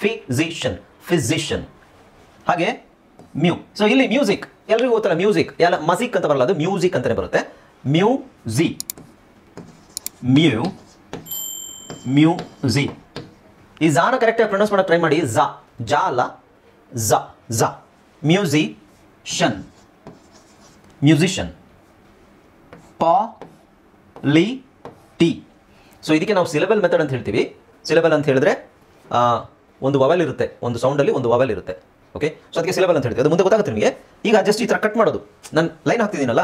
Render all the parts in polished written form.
Physician. ಹಾಗೆ mu. So ಇಲ್ಲಿ music ಎಲ್ರಿಗೂ ಗೊತ್ತಲ್ಲ, ಮ್ಯೂಸಿಕ್ ಎಲ್ಲ ಮಸಿಕ್ ಅಂತ ಬರಲ್ಲ, ಅದು ಮ್ಯೂಸಿಕ್ ಅಂತಾನೆ ಬರುತ್ತೆ. ಮ್ಯೂಸಿ. ಈ ಝಾನ ಕರೆಕ್ಟಾಗಿ ಪ್ರೊನೌನ್ಸ್ ಮಾಡೋಕೆ ಟ್ರೈ ಮಾಡಿ. ಜಾ ಅಲ್ಲ, ಝ. ಮ್ಯೂಸಿಷಿಯನ್. ಪಾಲಿಟಿ. ಸೊ ಇದಕ್ಕೆ ನಾವು ಸಿಲೆಬಲ್ ಮೆಥಡ್ ಅಂತ ಹೇಳ್ತೀವಿ. ಸಿಲೆಬಲ್ ಅಂತ ಹೇಳಿದ್ರೆ ಒಂದು ವವೆಲ್ ಇರುತ್ತೆ, ಒಂದು ಸೌಂಡಲ್ಲಿ ಒಂದು ವವೆಲ್ ಇರುತ್ತೆ. ಓಕೆ, ಸೊ ಅದಕ್ಕೆ ಸಿಲೆಬಲ್ ಅಂತ ಹೇಳ್ತೀವಿ. ಅದು ಮುಂದೆ ಗೊತ್ತಾಗುತ್ತೆ ನಿಮಗೆ. ಈಗ ಜಸ್ಟ್ ಈ ಥರ ಕಟ್ ಮಾಡೋದು, ನಾನು ಲೈನ್ ಹಾಕ್ತಿದ್ದೀನಲ್ಲ,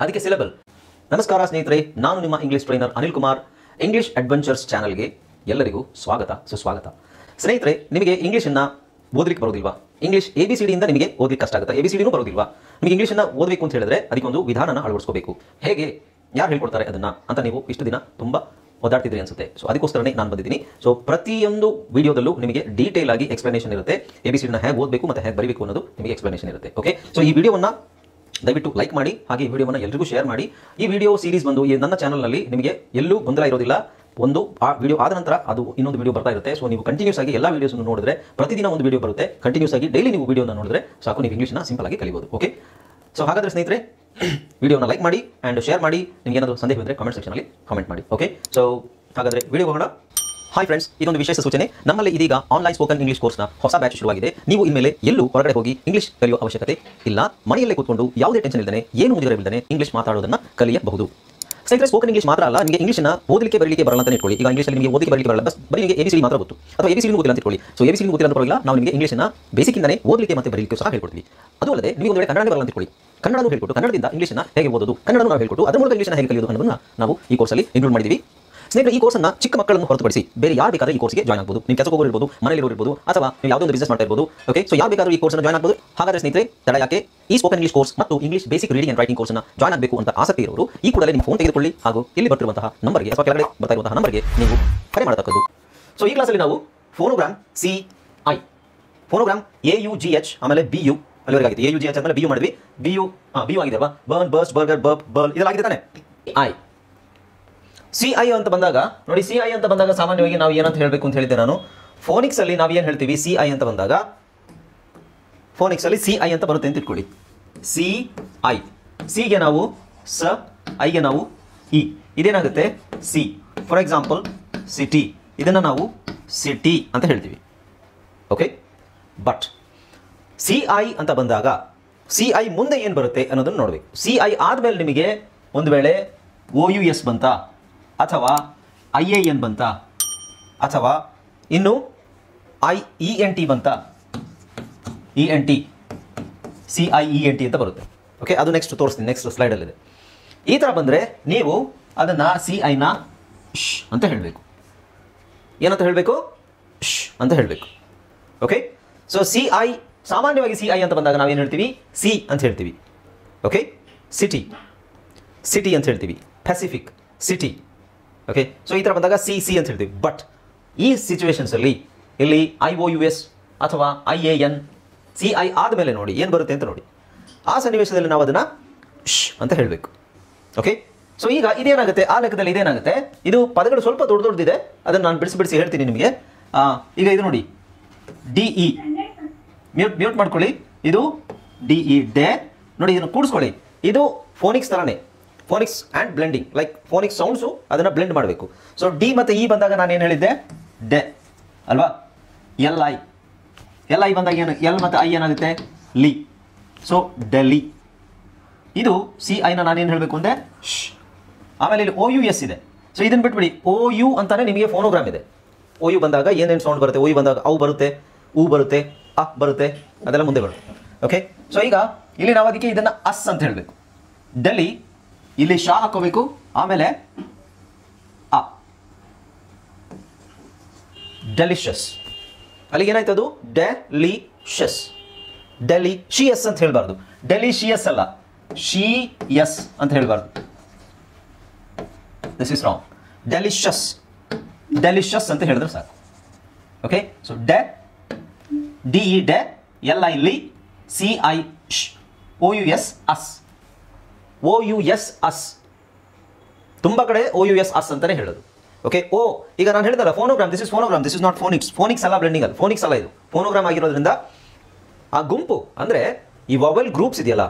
ಅದಕ್ಕೆ ಸಿಲೆಬಲ್. ನಮಸ್ಕಾರ ಸ್ನೇಹಿತರೆ, ನಾನು ನಿಮ್ಮ English trainer Anil Kumar. English adventures ಚಾನಲ್ಗೆ ಎಲ್ಲರಿಗೂ ಸ್ವಾಗತ, ಸುಸ್ವಾಗತ. ಸ್ನೇಹಿತರೆ, ನಿಮಗೆ ಇಂಗ್ಲೀಷನ್ನು ಓದಲಿಕ್ಕೆ ಬರೋದಿಲ್ವಾ? ಇಂಗ್ಲೀಷ್ ABCD ಇಂದ ನಿಮಗೆ ಓದಲಿಕ್ಕೆ ಕಷ್ಟ ಆಗುತ್ತೆ. ABCDನೂ ಬರೋದಿಲ್ವಾ? ನಿಮಗೆ ಇಂಗ್ಲೀಷನ್ನು ಓದಬೇಕು ಅಂತ ಹೇಳಿದ್ರೆ ಅದಕ್ಕೊಂದು ವಿಧಾನನ ಅಳವಡಿಸ್ಕೋಬೇಕು. ಹೇಗೆ, ಯಾರು ಹೇಳ್ಕೊಡ್ತಾರೆ ಅದನ್ನು ಅಂತ ನೀವು ಇಷ್ಟು ದಿನ ತುಂಬ ಓದಾಡ್ತಿದ್ರಿ ಅನ್ಸುತ್ತೆ. ಸೊ ಅದಕ್ಕೋಸ್ಕರನೇ ನಾನು ಬಂದಿದ್ದೀನಿ. ಸೊ ಪ್ರತಿಯೊಂದು ವಿಡಿಯೋದಲ್ಲೂ ನಿಮಗೆ ಡೀಟೇಲ್ ಆಗಿ ಎಕ್ಸ್ಪ್ಲನೇಷನ್ ಇರುತ್ತೆ. ABCDನ ಹೇಗೆ ಓದಬೇಕು ಮತ್ತು ಹೇಗೆ ಬರೀಬೇಕು ಅನ್ನೋದು ನಿಮಗೆ ಎಕ್ಸ್ಪ್ಲನೇಷನ್ ಇರುತ್ತೆ. ಓಕೆ, ಸೊ ಈ ವಿಡಿಯೋವನ್ನು ದಯವಿಟ್ಟು ಲೈಕ್ ಮಾಡಿ, ಹಾಗೆ ಈ ವಿಡಿಯೋವನ್ನು ಎಲ್ಲರಿಗೂ ಶೇರ್ ಮಾಡಿ. ಈ ವಿಡಿಯೋ ಸೀರೀಸ್ ಬಂದು ನನ್ನ ಚಾನಲ್ನಲ್ಲಿ ನಿಮಗೆ ಎಲ್ಲೂ ಗೊಂದಲ ಇರೋದಿಲ್ಲ. ಒಂದು ಆ ವಿಡಿಯೋ ಆದ ನಂತರ ಅದು ಇನ್ನೊಂದು ವಿಡಿಯೋ ಬರ್ತಾ ಇರುತ್ತೆ. ಸೊ ನೀವು ಕಂಟಿನ್ಯೂಸ್ ಆಗಿ ಎಲ್ಲ ವಿಡಿಯೋಸ್ ನೋಡಿದ್ರೆ, ಪ್ರತಿದಿನ ಒಂದು ವಿಡಿಯೋ ಬರುತ್ತೆ. ಕಂಟಿನ್ಯೂಸ್ ಆಗಿ ಡೈಲಿ ನೀವು ವಿಡಿಯೋನ ನೋಡಿದ್ರೆ ಸಾಕು, ನೀವು ಇಂಗ್ಲೀಷ್ನ ಸಿಂಪಲ್ ಆಗಿ ಕಲಿಬಹುದು. ಓಕೆ, ಸೊ ಹಾಗಾದ್ರೆ ಸ್ನೇಹಿತರೆ, ವಿಡಿಯೋನ ಲೈಕ್ ಮಾಡಿ ಆ್ಯಂಡ್ ಶೇರ್ ಮಾಡಿ. ನಿಮಗೆ ಏನಾದರೂ ಸಂದೇಹ ಇದ್ದರೆ ಕಮೆಂಟ್ ಸೆಕ್ಷನಲ್ಲಿ ಕಮೆಂಟ್ ಮಾಡಿ. ಓಕೆ, ಸೊ ಹಾಗಾದರೆ ವಿಡಿಯೋ ಹೋಗೋಣ. ಹಾಯ್ ಫ್ರೆಂಡ್ಸ್, ಇದೊಂದು ವಿಶೇಷ ಸೂಚನೆ. ನಮ್ಮಲ್ಲಿ ಇದೀಗ ಆನ್ಲೈನ್ ಸ್ಪೋಕನ್ ಇಂಗ್ಲಿಷ್ ಕೋರ್ಸ್ನ ಹೊಸ ಬ್ಯಾಚ್ ಶುರುವಾಗಿದೆ. ನೀವು ಇನ್ಮೇಲೆ ಎಲ್ಲೂ ಹೊರಗಡೆ ಹೋಗಿ ಇಂಗ್ಲಿಷ್ ಕಲಿಯುವ ಅವಶ್ಯಕತೆ ಇಲ್ಲ. ಮನೆಯಲ್ಲೇ ಕೂತ್ಕೊಂಡು ಯಾವುದೇ ಟೆನ್ಷನ್ ಇಲ್ಲದೆ, ಏನು ಮುಗಿದರೆ ಇಲ್ಲದೆ ಇಂಗ್ಲಿಷ್ ಮಾತಾಡೋದನ್ನು ಕಲಿಯಬಹುದು. ಸ್ನೇಹಿತರೆ, ಸ್ಪೋಕನ್ ಇಂಗ್ಲಿಷ್ ಮಾತ್ರ ಅಲ್ಲ, ನಿಮಗೆ ಇಂಗ್ಲಿಷ್ನ ಓದಲಿಕ್ಕೆ ಬರಲಿಕ್ಕೆ ಬರಲ್ಲ ಅಂತ ಇಟ್ಕೊಳ್ಳಿ. ಈಗ ಇಂಗ್ಲಿಷಲ್ಲಿ ನಿಮಗೆ ಓದಲಿಕ್ಕೆ ಬರಲಿಕ್ಕೆ ಬರಲ್ಲ, ಬರೀ ನಿಮಗೆ ABCD ಮಾತ್ರ ಗೊತ್ತು, ಅಥವಾ ABCD ಗೊತ್ತಿಲ್ಲ ಅಂತ ಇಟ್ಕೊಳ್ಳಿ. ಸೊ ABCD ಗೊತ್ತಿಲ್ಲ ಅಂತ ಪರವಾಗಿಲ್ಲ, ನಾವು ನಿಮಗೆ ಇಂಗ್ಲಿಷ್ನ ಬೇಸಿಕ್ಕಿಂದನೇ ಓದಲಿಕ್ಕೆ ಮತ್ತು ಬರಲಿಕ್ಕೆ ಸಹ ಹೇಳ್ಕೊಡ್ತೀವಿ. ಅದು ಅಲ್ಲದೆ ನೀವು ಒಂದು ವೇಳೆ ಕನ್ನಡ ಬರಲ್ಲ ಅಂತ ಇಟ್ಕೊಳ್ಳಿ, ಕನ್ನಡನೂ ಹೇಳ್ಕೊಟ್ಟು ಕನ್ನಡದಿಂದ ಇಂಗ್ಲಿಷ್ನ ಹೇಗೆ ಓದೋದು, ಕನ್ನಡನೂ ನಾವು ಹೇಳ್ಕೊಟ್ಟು ಅದರ ಮೂಲಕ ಇಂಗ್ಲಿಷ್ನ ಹೇಗೆ ಕಲಿಯೋದು ಅನ್ನೋದನ್ನು ನಾವು ಈ ಕೋರ್ಸಲ್ಲಿ ಇನ್ಕ್ಲೂಡ್ ಮಾಡಿದ್ದೀವಿ. ಸ್ನೇಹಿತರೆ, ಈ ಕೋರ್ಸನ್ನು ಚಿಕ್ಕ ಮಕ್ಕಳನ್ನು ಹೊರತುಪಡಿಸಿ ಬೇರೆ ಯಾರು ಬೇಕಾದರೂ ಈ ಕೋರ್ಸ್ಗೆ ಜಾಯ್ನ್ ಆಗಬಹುದು. ನೀವು ಕೆಲಸ ಹೋಗೋರು ಇರ್ಬೋದು, ಮನೆಯಲ್ಲಿ ಇರ್ಬೋದು, ಅಥವಾ ನೀವು ಯಾವುದೋ ಒಂದು ಬಿಸ್ನೆಸ್ ಮಾಡ್ತಾ ಇರ್ಬೋದು. ಓಕೆ, ಸೊ ಯಾರು ಬೇಕಾದರೂ ಈ ಕೋರ್ಸ್ನ ಜಾಯ್ನ್ ಆಗಬಹುದು. ಹಾಗಾದರೆ ಸ್ನೇಹಿತರೆ, ತಡ ಯಾಕೆ? ಈ ಸ್ಪೋಕನ್ ಇಂಗ್ಲಿಷ್ ಕೋರ್ಸ್ ಮತ್ತು English basic reading and writing ಕೋರ್ಸ್ನ ಜಾಯ್ನ್ ಆಗಬೇಕು ಅಂತ ಆಸಕ್ತಿ ಇರೋರು ಈ ಕೂಡಲೇ ನಿಮ್ಮ ಫೋನ್ ತೆಗೆದುಕೊಳ್ಳಿ, ಹಾಗೂ ಇಲ್ಲಿ ಬರ್ತಿರುವಂತಹ ನಂಬರ್ಗೆ ಅಥವಾ ಕೆಳಗಡೆ ಬರ್ತಾ ಇರುವಂತಹ ನಂಬರ್ಗೆ ನೀವು ಕರೆ ಮಾಡತಕ್ಕದ್ದು. ಸೊ ಈ ಕ್ಲಾಸಲ್ಲಿ ನಾವು ಫೋನೋಗ್ರಾಮ್ CI, ಫೋನೋಗ್ರಾಮ್ AUGH ಆಮೇಲೆ BU ಅಲ್ಲಿವರೆಗಾಗಿದೆ. AUGH ಆಮೇಲೆ BU ಮಾಡಿದ್ವಿ. BU ಆಗಿದೆ ಅಲ್ವಾ? ಬರ್ನ್, ಬರ್ಸ್ಟ್, ಬರ್ಗರ್, ಬರ್ಲ್ ಇದೆಲ್ಲ ಆಗಿದೆ ತಾನೆ. CI ಅಂತ ಬಂದಾಗ ನೋಡಿ, CI ಅಂತ ಬಂದಾಗ ಸಾಮಾನ್ಯವಾಗಿ ನಾವು ಏನಂತ ಹೇಳಬೇಕು ಅಂತ ಹೇಳಿದ್ದೆ ನಾನು. ಫೋನಿಕ್ಸ್ ಅಲ್ಲಿ ನಾವು ಏನು ಹೇಳ್ತೀವಿ, CI ಅಂತ ಬಂದಾಗ ಫೋನಿಕ್ಸ್ ಅಲ್ಲಿ CI ಅಂತ ಬರುತ್ತೆ ಅಂತ ಇಟ್ಕೊಳ್ಳಿ. CI, ಸಿಗೆ ನಾವು ಸ, ಐಗೆ ನಾವು ಇ. ಇದೇನಾಗುತ್ತೆ ಸಿ. ಫಾರ್ ಎಕ್ಸಾಂಪಲ್ ಸಿಟಿ, ಇದನ್ನು ನಾವು ಸಿಟಿ ಅಂತ ಹೇಳ್ತೀವಿ. ಓಕೆ, ಬಟ್ CI ಅಂತ ಬಂದಾಗ CI ಮುಂದೆ ಏನು ಬರುತ್ತೆ ಅನ್ನೋದನ್ನು ನೋಡಬೇಕು. CI ಆದಮೇಲೆ ನಿಮಗೆ ಒಂದು ವೇಳೆ OUS ಬಂತಾ, ಅಥವಾ IAN ಬಂತಾ, ಅಥವಾ ಇನ್ನು ENT ಬಂತಾ, ENT, CIENT ಅಂತ ಬರುತ್ತೆ. ಓಕೆ, ಅದು ನೆಕ್ಸ್ಟ್ ತೋರಿಸ್ತೀನಿ, ನೆಕ್ಸ್ಟ್ ಸ್ಲೈಡಲ್ಲಿದೆ. ಈ ಥರ ಬಂದರೆ ನೀವು ಅದನ್ನು CIನ ಶ್ ಅಂತ ಹೇಳಬೇಕು. ಏನಂತ ಹೇಳಬೇಕು? ಶ್ ಅಂತ ಹೇಳಬೇಕು. ಓಕೆ, ಸೊ CI ಸಾಮಾನ್ಯವಾಗಿ CI ಅಂತ ಬಂದಾಗ ನಾವೇನು ಹೇಳ್ತೀವಿ? ಸಿ ಅಂತ ಹೇಳ್ತೀವಿ. ಓಕೆ, ಸಿಟಿ ಅಂತ ಹೇಳ್ತೀವಿ. Pacific city. ಓಕೆ, ಸೊ ಈ ಥರ ಬಂದಾಗ ಸಿ ಅಂತ ಹೇಳ್ತೀವಿ. ಬಟ್ ಈ ಸಿಚುವೇಶನ್ಸಲ್ಲಿ ಇಲ್ಲಿ IOUS ಅಥವಾ IAN, CI ಆದಮೇಲೆ ನೋಡಿ ಏನು ಬರುತ್ತೆ ಅಂತ ನೋಡಿ. ಆ ಸನ್ನಿವೇಶದಲ್ಲಿ ನಾವು ಅದನ್ನು ಶ್ ಅಂತ ಹೇಳಬೇಕು. ಓಕೆ, ಸೊ ಈಗ ಇದೇನಾಗುತ್ತೆ, ಆ ಲೆಕ್ಕದಲ್ಲಿ ಇದೇನಾಗುತ್ತೆ, ಇದು ಪದಗಳು ಸ್ವಲ್ಪ ದೊಡ್ಡದಿದೆ, ಅದನ್ನು ನಾನು ಬಿಡಿಸಿ ಹೇಳ್ತೀನಿ ನಿಮಗೆ. ಈಗ ಇದು ನೋಡಿ, DE ಮ್ಯೂಟ್ ಮಾಡ್ಕೊಳ್ಳಿ. ಇದು DE ಡೇ ನೋಡಿ, ಇದನ್ನು ಕೂಡಿಸ್ಕೊಳ್ಳಿ. ಇದು ಫೋನಿಕ್ಸ್ ಥರನೇ, phonics and blending, like phonics sounds ಅದನ್ನು ಬ್ಲೆಂಡ್ ಮಾಡಬೇಕು. ಸೊ ಡಿ ಮತ್ತು ಇ ಬಂದಾಗ ನಾನು ಏನು ಹೇಳಿದ್ದೆ? ಡೆ ಅಲ್ವಾ? LI ಬಂದಾಗ ಏನು, ಎಲ್ ಮತ್ತು ಐ ಏನಾಗುತ್ತೆ? ಲಿ. ಸೊ ಡೆಲ್ಲಿ. ಇದು CIನ ನಾನೇನು ಹೇಳಬೇಕು ಅಂದರೆ ಶ್. ಆಮೇಲೆ ಇಲ್ಲಿ OUS ಇದೆ. ಸೊ ಇದನ್ನು ಬಿಟ್ಬಿಡಿ, OU ಅಂತಾನೆ ನಿಮಗೆ ಫೋನೋಗ್ರಾಮ್ ಇದೆ. OU ಬಂದಾಗ ಏನೇನು ಸೌಂಡ್ ಬರುತ್ತೆ? OU ಬಂದಾಗ ಅವು ಬರುತ್ತೆ, ಉ ಬರುತ್ತೆ, ಅ ಬರುತ್ತೆ, ಅದೆಲ್ಲ ಮುಂದೆ ಬರುತ್ತೆ. ಓಕೆ, ಸೊ ಈಗ ಇಲ್ಲಿ ನಾವು ಅದಕ್ಕೆ ಇದನ್ನು ಅಸ್ ಅಂತ ಹೇಳಬೇಕು. ಡೆಲ್ಲಿ, ಇಲ್ಲಿ ಶಾ ಹಾಕೋಬೇಕು, ಆಮೇಲೆ ಅ. ಡೆಲಿಷಸ್, ಅಲ್ಲಿಗೆ ಏನಾಯ್ತು ಅದು? ಡೆಲಿಷಸ್. ಡೆಲಿಶಿಯಸ್ ಅಂತ ಹೇಳಬಾರ್ದು, ಡೆಲಿಶಿಯಸ್ ಅಲ್ಲ, ಶಿ-ಯಸ್ ಅಂತ ಹೇಳಬಾರ್ದು. This is wrong. ಡೆಲಿಷಸ್ ಅಂತ ಹೇಳಿದ್ರೆ ಸಾಕು. ಓಕೆ, ಸೊ DE ಡೆ, LI ಲಿ, CI ಶ್, OUS ಅಸ್. OUS ಅಸ್ ತುಂಬ ಕಡೆ OUS ಅಸ್ ಅಂತಾನೆ ಹೇಳೋದು. ಓಕೆ ಓ ಈಗ ನಾನು ಹೇಳಿದಲ್ಲ phonogram, this is not phonics ಅಲ್ಲ, ಬ್ಲೆಂಡಿಂಗ್ ಅಲ್ಲ, ಫೋನಿಕ್ಸ್ ಅಲ್ಲ, ಇದು ಫೋನೋಗ್ರಾಮ್ ಆಗಿರೋದ್ರಿಂದ ಆ ಗುಂಪು ಅಂದರೆ ಈ ವವೆಲ್ ಗ್ರೂಪ್ಸ್ ಇದೆಯಲ್ಲ,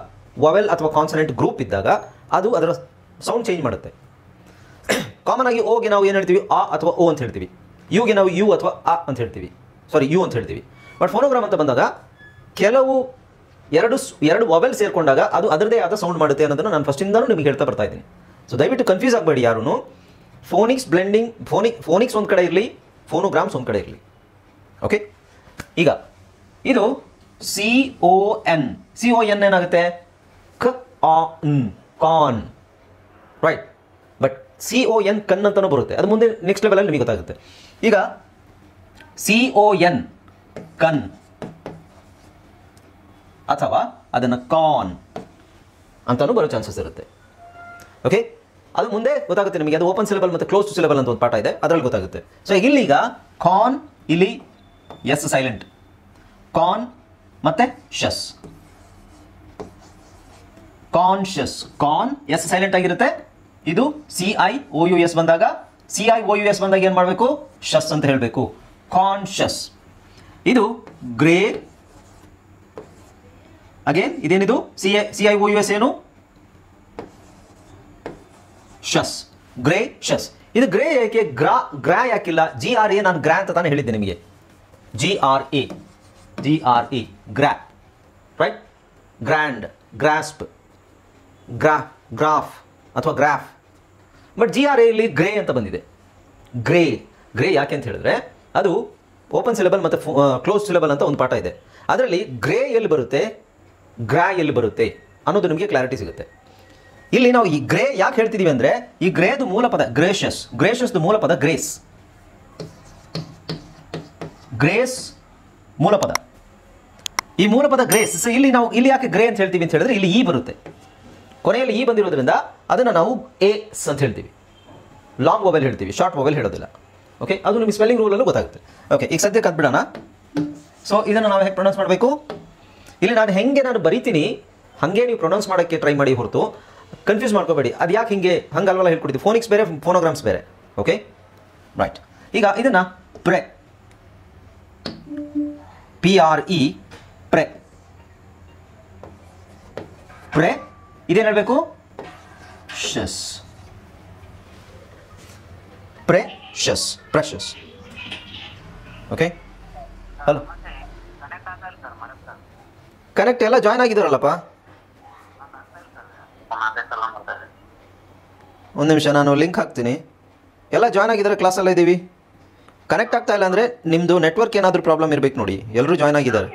ವವೆಲ್ ಅಥವಾ ಕಾನ್ಸನೆಂಟ್ ಗ್ರೂಪ್ ಇದ್ದಾಗ ಅದು ಅದರ ಸೌಂಡ್ ಚೇಂಜ್ ಮಾಡುತ್ತೆ. ಕಾಮನ್ ಆಗಿ ಓಗೆ ನಾವು ಏನು ಹೇಳ್ತೀವಿ, ಆ ಅಥವಾ ಓ ಅಂತ ಹೇಳ್ತೀವಿ, ಯುಗೆ ನಾವು ಯು ಅಥವಾ ಆ ಅಂತ ಹೇಳ್ತೀವಿ, ಯು ಅಂತ ಹೇಳ್ತೀವಿ. ಬಟ್ ಫೋನೋಗ್ರಾಮ್ ಅಂತ ಬಂದಾಗ ಕೆಲವು ಎರಡು ವವೆಲ್ ಸೇರಿಕೊಂಡಾಗ ಅದು ಅದರದೇ ಆದ ಸೌಂಡ್ ಮಾಡುತ್ತೆ ಅನ್ನೋದನ್ನು ನಾನು ಫಸ್ಟಿಂದನೂ ನಿಮಗೆ ಹೇಳ್ತಾ ಬರ್ತಾ ಇದ್ದೀನಿ. ಸೊ ದಯವಿಟ್ಟು ಕನ್ಫ್ಯೂಸ್ ಆಗಬೇಡಿ ಯಾರೂ. ಫೋನಿಕ್ಸ್ ಬ್ಲೆಂಡಿಂಗ್, ಫೋನಿಕ್ಸ್ ಒಂದು ಕಡೆ ಇರಲಿ, ಫೋನೋಗ್ರಾಮ್ಸ್ ಒಂದು ಕಡೆ ಇರಲಿ. ಓಕೆ, ಈಗ ಇದು CON ಏನಾಗುತ್ತೆ, ಕಾನ್, ರೈಟ್. ಬಟ್ CON ಕನ್ ಅಂತಲೂ ಬರುತ್ತೆ, ಅದು ಮುಂದೆ ನೆಕ್ಸ್ಟ್ ಲೆವೆಲಲ್ಲಿ ನಿಮಗೆ ಗೊತ್ತಾಗುತ್ತೆ. ಈಗ CON ಕನ್ ಅಥವಾ ಅದನ್ನು ಕಾನ್ ಅಂತಲೂ ಬರೋ ಚಾನ್ಸಸ್ ಇರುತ್ತೆ. ಓಕೆ, ಅದು ಮುಂದೆ ಗೊತ್ತಾಗುತ್ತೆ ನಿಮಗೆ. ಅದು ಓಪನ್ ಸಿಲೆಬಲ್ ಮತ್ತು ಕ್ಲೋಸ್ ಸಿಲೆಬಲ್ ಅಂತ ಒಂದು ಪಾಠ ಇದೆ, ಅದರಲ್ಲಿ ಗೊತ್ತಾಗುತ್ತೆ. ಸೊ ಇಲ್ಲೀಗ ಕಾನ್, ಇಲ್ಲಿ ಎಸ್ ಸೈಲೆಂಟ್, ಕಾನ್ ಮತ್ತೆ ಶಸ್, ಕಾನ್ಶಸ್, ಕಾನ್ ಎಸ್ ಸೈಲೆಂಟ್ ಆಗಿರುತ್ತೆ. ಇದು CIOUS ಬಂದಾಗ, CIOUS ಬಂದಾಗ ಏನು ಮಾಡಬೇಕು, ಶಸ್ ಅಂತ ಹೇಳಬೇಕು, ಕಾನ್ಶಸ್. ಇದು ಗ್ರೇ, ಅಗೇನ್ ಇದೇನಿದು CIOUS ಏನು, ಶಸ್, ಗ್ರೇ ಶಸ್. ಇದು ಗ್ರೇ ಯಾಕೆ, ಗ್ರಾ ಯಾಕಿಲ್ಲ, GRA, ನಾನು ಗ್ರಾ ಅಂತ ತಾನೇ ಹೇಳಿದ್ದೆ ನಿಮಗೆ, GRA, ಗ್ರಾ, ರೈಟ್. ಗ್ರ್ಯಾಂಡ್, ಗ್ರಾಸ್ಪ್, ಗ್ರಾಫ್ ಅಥವಾ ಗ್ರಾಫ್. ಬಟ್ GRA ಇಲ್ಲಿ ಗ್ರೇ ಅಂತ ಬಂದಿದೆ. ಗ್ರೇ ಯಾಕೆ ಅಂತ ಹೇಳಿದ್ರೆ ಅದು ಓಪನ್ ಸಿಲೆಬಲ್ ಮತ್ತು ಕ್ಲೋಸ್ ಸಿಲೆಬಲ್ ಅಂತ ಒಂದು ಪಾಠ ಇದೆ, ಅದರಲ್ಲಿ ಗ್ರೇ ಎಲ್ಲಿ ಬರುತ್ತೆ, ಗ್ರಾ ಎಲ್ಲಿ ಬರುತ್ತೆ ಅನ್ನೋದು ನಿಮಗೆ ಕ್ಲಾರಿಟಿ ಸಿಗುತ್ತೆ. ಇಲ್ಲಿ ನಾವು ಈ ಗ್ರೇ ಯಾಕೆ ಹೇಳ್ತಿದೀವಿ ಅಂದರೆ, ಈ ಗ್ರೇದು ಮೂಲ ಪದ ಗ್ರೇಷಸ್ದು ಮೂಲ ಪದ ಗ್ರೇಸ್ ಮೂಲ ಪದ. ಈ ಮೂಲ ಪದ ಗ್ರೇಸ್. ಇಲ್ಲಿ ನಾವು ಇಲ್ಲಿ ಯಾಕೆ ಗ್ರೇ ಅಂತ ಹೇಳ್ತೀವಿ ಅಂತ ಹೇಳಿದ್ರೆ, ಇಲ್ಲಿ ಇ ಬರುತ್ತೆ, ಕೊನೆಯಲ್ಲಿ ಇ ಬಂದಿರೋದ್ರಿಂದ ಅದನ್ನು ನಾವು ಎಸ್ ಅಂತ ಹೇಳ್ತೀವಿ, ಲಾಂಗ್ ವೊವೆಲ್ ಹೇಳ್ತೀವಿ, ಶಾರ್ಟ್ ವೊವೆಲ್ ಹೇಳೋದಿಲ್ಲ. ಓಕೆ, ಅದು ನಿಮಗೆ ಸ್ಪೆಲ್ಲಿಂಗ್ ರೂಲಲ್ಲೂ ಗೊತ್ತಾಗುತ್ತೆ. ಓಕೆ, ಈಗ ಸದ್ಯಕ್ಕೆ ಬಿಡೋಣ. ಸೊ ಇದನ್ನು ನಾವು ಹೇಗೆ ಪ್ರೊನೌನ್ಸ್ ಮಾಡಬೇಕು, ಇಲ್ಲಿ ನಾನು ಬರೀತೀನಿ ಹಾಗೆ ನೀವು ಪ್ರೊನೌನ್ಸ್ ಮಾಡೋಕ್ಕೆ ಟ್ರೈ ಮಾಡಿ ಹೊರತು ಕನ್ಫ್ಯೂಸ್ ಮಾಡ್ಕೋಬೇಡಿ. ಅದು ಯಾಕೆ ಹಂಗಲ್ವಲ್ಲ ಹೇಳ್ಕೊಡ್ತೀವಿ, ಫೋನಿಕ್ಸ್ ಬೇರೆ, ಫೋನೋಗ್ರಾಮ್ಸ್ ಬೇರೆ. Okay, right. ಈಗ ಇದನ್ನು ಪ್ರೆ, PRE, ಪ್ರೆ, ಇದೇನು ಹೇಳಬೇಕು, ಶಸ್, ಪ್ರೆಷಸ್. ಓಕೆ, ಹಲೋ, ಕನೆಕ್ಟ್ ಎಲ್ಲ ಜಾಯ್ನ್ ಆಗಿದ್ದಾರಲ್ಲಪ್ಪ. ಒಂದು ನಿಮಿಷ, ನಾನು ಲಿಂಕ್ ಹಾಕ್ತೀನಿ. ಎಲ್ಲ ಜಾಯ್ನ್ ಆಗಿದ್ದಾರೆ, ಕ್ಲಾಸೆಲ್ಲ ಇದ್ದೀವಿ. ಕನೆಕ್ಟ್ ಆಗ್ತಾ ಇಲ್ಲ ಅಂದರೆ ನಿಮ್ಮದು ನೆಟ್ವರ್ಕ್ ಏನಾದರೂ ಪ್ರಾಬ್ಲಮ್ ಇರಬೇಕು ನೋಡಿ. ಎಲ್ಲರೂ ಜಾಯ್ನ್ ಆಗಿದ್ದಾರೆ.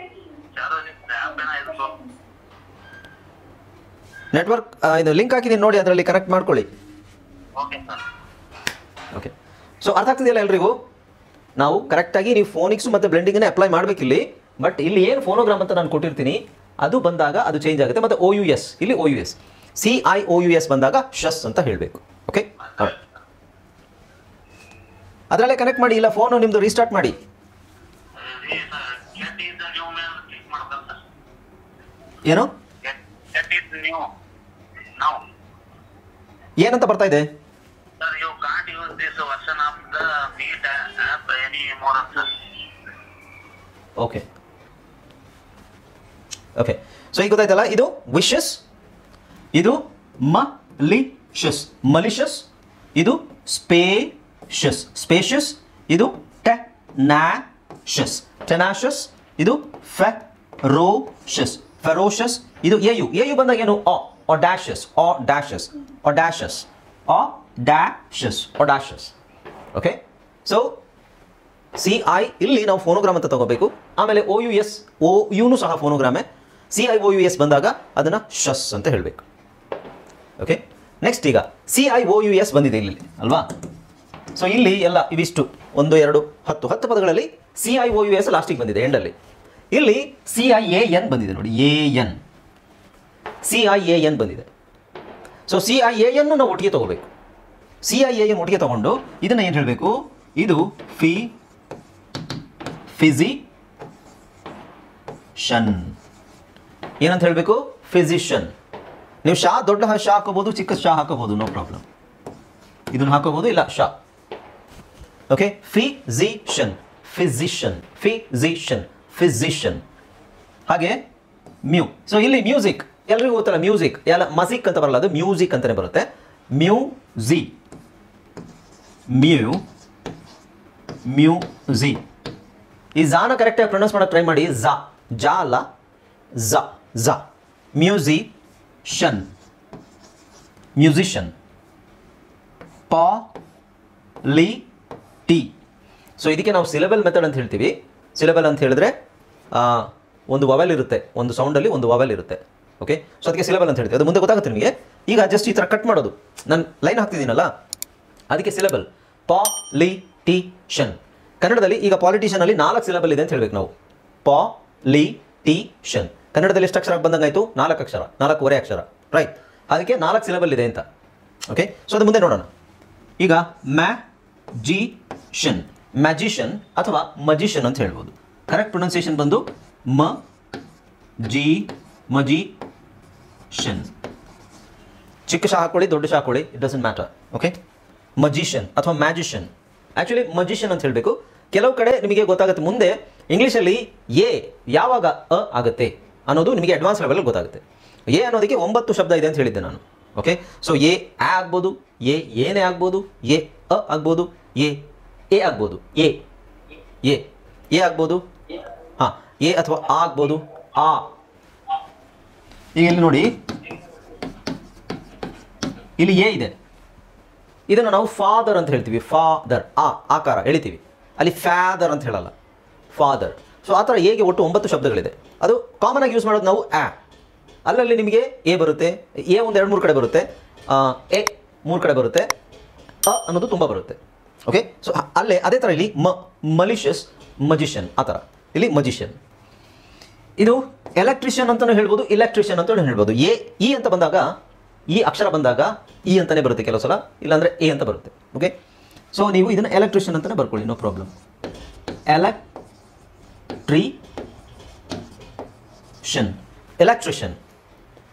ನೆಟ್ವರ್ಕ್ ಇದು ಲಿಂಕ್ ಹಾಕಿದ್ದೀನಿ ನೋಡಿ, ಅದರಲ್ಲಿ ಕನೆಕ್ಟ್ ಮಾಡ್ಕೊಳ್ಳಿ. ಓಕೆ, ಸೊ ಅರ್ಥ ಆಗ್ತಿದೆಯಲ್ಲ ಎಲ್ರಿಗೂ. ನಾವು ಕರೆಕ್ಟಾಗಿ ನೀವು ಫೋನಿಕ್ಸು ಮತ್ತು ಬ್ಲೆಂಡಿಂಗನ್ನೇ ಅಪ್ಲೈ ಮಾಡಬೇಕಿಲ್ಲಿ. ಬಟ್ ಇಲ್ಲಿ ಏನು ಫೋನೋಗ್ರಾಮ್ ಅಂತ ನಾನು ಕೊಟ್ಟಿರ್ತೀನಿ ಅದು ಬಂದಾಗ ಅದು ಚೇಂಜ್ ಆಗುತ್ತೆ. ಮತ್ತು OUS, ಇಲ್ಲಿ OUS, CIOUS ಬಂದಾಗ ಶಸ್ ಅಂತ ಹೇಳಬೇಕು. ಓಕೆ, ಅದರಲ್ಲೇ ಕನೆಕ್ಟ್ ಮಾಡಿ, ಇಲ್ಲ ಫೋನು ನಿಮ್ಮದು ರೀಸ್ಟಾರ್ಟ್ ಮಾಡಿ. ಏನು ಏನಂತ ಬರ್ತಾ ಇದೆ, ಓಕೆ ಓಕೆ. ಸೊ ಈಗ ಗೊತ್ತಾಯ್ತಲ್ಲ, ಇದು ವಿಶಸ್, ಇದು ಮಲಿಷಸ್, ಇದು ಸ್ಪೇಷಸ್, ಇದು ಟೆನಾಷಸ್, ಇದು ಫೆರೋಷಸ್, ಇದು ಎಯು ಬಂದಾಗ ಏನು, audacious. ಓಕೆ, ಸೊ CI ಇಲ್ಲಿ ನಾವು ಫೋನೋಗ್ರಾಮ್ ಅಂತ ತಗೋಬೇಕು. ಆಮೇಲೆ OUNೂ ಸಹ ಫೋನೋಗ್ರಾಮೇ. CIOUS ಬಂದಾಗ ಅದನ್ನು ಶಸ್ ಅಂತ ಹೇಳಬೇಕು. ಓಕೆ, ನೆಕ್ಸ್ಟ್ ಈಗ CIOUS ಬಂದಿದೆ ಇಲ್ಲಿ ಅಲ್ವಾ. ಸೊ ಇಲ್ಲಿ ಎಲ್ಲ ಇವಿಷ್ಟು 1, 2, 10 ಪದಗಳಲ್ಲಿ CIOUS ಲಾಸ್ಟಿಗೆ ಬಂದಿದೆ, ಎಂಡಲ್ಲಿ. ಇಲ್ಲಿ CIAN ಬಂದಿದೆ ನೋಡಿ, CIAN ಬಂದಿದೆ. ಸೊ CIAN ನಾವು ಒಟ್ಟಿಗೆ ತಗೋಬೇಕು. CIAN ಒಟ್ಟಿಗೆ ತಗೊಂಡು ಇದನ್ನು ಏನು ಹೇಳಬೇಕು, ಇದು ಫಿಸಿಷನ್ ಏನಂತ ಹೇಳಬೇಕು, ಫಿಸಿಷಿಯನ್. ನೀವು ದೊಡ್ಡ ಶಾ ಹಾಕೋಬಹುದು, ಚಿಕ್ಕ ಶಾ ಹಾಕೋಬಹುದು, ನೋ ಪ್ರಾಬ್ಲಮ್. ಇದನ್ನು ಹಾಕೋಬಹುದು, ಇಲ್ಲ Shah. Okay, physician, physician, physician, physician. ಹಾಗೆ ಮ್ಯೂ. ಸೊ ಇಲ್ಲಿ ಮ್ಯೂಸಿಕ್ ಎಲ್ರಿಗೂ ಗೊತ್ತಲ್ಲ, ಮ್ಯೂಸಿಕ್ ಎಲ್ಲ ಮಸಿಕ್ ಅಂತ ಬರಲ್ಲ, ಅದು ಮ್ಯೂಸಿಕ್ ಅಂತಲೇ ಬರುತ್ತೆ. ಮ್ಯೂಸಿ, ಮ್ಯೂ, ಮ್ಯೂಸಿ. ಈ ಝಾನ ಕರೆಕ್ಟಾಗಿ ಪ್ರೊನೌನ್ಸ್ ಮಾಡೋಕ್ಕೆ ಟ್ರೈ ಮಾಡಿ. ಝಾ, ಜಾ ಅಲ್ಲ, ಝ, ಝ. ಮ್ಯೂಸಿಷನ್, ಮ್ಯೂಸಿಷಿಯನ್. ಪಾಲಿಟಿ. ಸೊ ಇದಕ್ಕೆ ನಾವು ಸಿಲೆಬಲ್ ಮೆಥಡ್ ಅಂತ ಹೇಳ್ತೀವಿ. ಸಿಲೆಬಲ್ ಅಂತ ಹೇಳಿದ್ರೆ ಒಂದು ವವೆಲ್ ಇರುತ್ತೆ, ಒಂದು ಸೌಂಡಲ್ಲಿ ಒಂದು ವವೆಲ್ ಇರುತ್ತೆ. ಓಕೆ, ಸೊ ಅದಕ್ಕೆ ಸಿಲೆಬಲ್ ಅಂತ ಹೇಳ್ತೀವಿ. ಅದು ಮುಂದೆ ಗೊತ್ತಾಗುತ್ತೆ ನಿಮಗೆ. ಈಗ ಜಸ್ಟ್ ಈ ಥರ ಕಟ್ ಮಾಡೋದು, ನಾನು ಲೈನ್ ಹಾಕ್ತಿದ್ದೀನಲ್ಲ, ಅದಕ್ಕೆ ಸಿಲೆಬಲ್. ಪಾಲಿಟಿಷನ್. ಕನ್ನಡದಲ್ಲಿ ಈಗ ಪಾಲಿಟಿಷನಲ್ಲಿ 4 ಸಿಲೆಬಲ್ ಇದೆ ಅಂತ ಹೇಳ್ಬೇಕು ನಾವು. ಪಾಲಿಟಿಷನ್ ಕನ್ನಡದಲ್ಲಿ ಎಷ್ಟು ಅಕ್ಷರ ಬಂದಂಗಾಯಿತು? 4 ಅಕ್ಷರ, 4.5 ಅಕ್ಷರ, ರೈಟ್. ಅದಕ್ಕೆ 4 ಸಿಲೆಬಲ್ ಇದೆ ಅಂತ. ಓಕೆ, ಸೊ ಅದು ಮುಂದೆ ನೋಡೋಣ. ಈಗ ಮ್ಯಾಜಿಷನ್, ಮ್ಯಾಜಿಷನ್ ಅಥವಾ ಮಜಿಷನ್ ಅಂತ ಹೇಳ್ಬೋದು. ಕರೆಕ್ಟ್ ಪ್ರೊನೌನ್ಸಿಯೇಷನ್ ಬಂದು ಮಜಿಷನ್. ಚಿಕ್ಕ ಶಾ ಹಾಕೊಳ್ಳಿ, ದೊಡ್ಡ ಶಾ ಹಾಕೊಳ್ಳಿ, ಇಟ್ ಡಸಂಟ್ ಮ್ಯಾಟರ್. ಓಕೆ, ಮಜಿಷನ್ ಅಥವಾ ಮ್ಯಾಜಿಷನ್. ಆ್ಯಕ್ಚುಲಿ ಮಜಿಷನ್ ಅಂತ ಹೇಳಬೇಕು. ಕೆಲವು ಕಡೆ ನಿಮಗೆ ಗೊತ್ತಾಗುತ್ತೆ ಮುಂದೆ ಇಂಗ್ಲೀಷಲ್ಲಿ ಎ ಯಾವಾಗ ಅ ಆಗುತ್ತೆ ಅನ್ನೋದು ನಿಮಗೆ ಅಡ್ವಾನ್ಸ್ ಲೆವೆಲಲ್ಲಿ ಗೊತ್ತಾಗುತ್ತೆ. ಎ ಅನ್ನೋದಕ್ಕೆ 9 ಶಬ್ದ ಇದೆ ಅಂತ ಹೇಳಿದ್ದೆ ನಾನು. ಓಕೆ, ಸೊ ಎ ಆಗ್ಬೋದು, ಎ ಏನೇ ಆಗ್ಬೋದು, ಎ ಅ ಆಗ್ಬೋದು, ಎ ಎ ಆಗ್ಬೋದು, ಎ ಎ ಎ ಆಗ್ಬೋದು, ಹಾಂ, ಎ ಅಥವಾ ಆ ಆಗ್ಬೋದು, ಆ. ಈಗ ಇಲ್ಲಿ ನೋಡಿ, ಇಲ್ಲಿ ಎ ಇದೆ, ಇದನ್ನು ನಾವು ಫಾದರ್ ಅಂತ ಹೇಳ್ತೀವಿ. ಫಾದರ್, ಆ ಆಕಾರ ಎಳಿತೀವಿ. ಅಲ್ಲಿ ಫ್ಯಾದರ್ ಅಂತ ಹೇಳಲ್ಲ, ಫಾದರ್. ಸೊ ಆ ಥರ ಎಗೆ ಒಟ್ಟು 9 ಶಬ್ದಗಳಿದೆ. ಅದು ಕಾಮನ್ ಆಗಿ ಯೂಸ್ ಮಾಡೋದು ನಾವು ಆ. ಅಲ್ಲಲ್ಲಿ ನಿಮಗೆ ಎ ಬರುತ್ತೆ, ಎ ಒಂದು 2-3 ಕಡೆ ಬರುತ್ತೆ, ಎ 3 ಕಡೆ ಬರುತ್ತೆ, ಅ ಅನ್ನೋದು ತುಂಬ ಬರುತ್ತೆ. ಓಕೆ, ಸೊ ಅಲ್ಲೇ ಅದೇ ಥರ ಇಲ್ಲಿ ಮಲಿಷಿಯಸ್, ಮಜಿಷಿಯನ್, ಆ ಥರ ಇಲ್ಲಿ ಮಜಿಷಿಯನ್. ಇದು ಎಲೆಕ್ಟ್ರಿಷಿಯನ್ ಅಂತಲೂ ಹೇಳ್ಬೋದು, ಇಲೆಕ್ಟ್ರಿಷಿಯನ್ ಅಂತಲೂ ಹೇಳ್ಬೋದು. ಎ ಇ ಅಂತ ಬಂದಾಗ, ಈ ಅಕ್ಷರ ಬಂದಾಗ ಇ ಅಂತಲೇ ಬರುತ್ತೆ ಕೆಲವು ಸಲ, ಇಲ್ಲಾಂದರೆ ಎ ಅಂತ ಬರುತ್ತೆ. ಓಕೆ, ಸೊ ನೀವು ಇದನ್ನು ಎಲೆಕ್ಟ್ರಿಷಿಯನ್ ಅಂತಲೇ ಬರ್ಕೊಳ್ಳಿ, no problem. Electrician.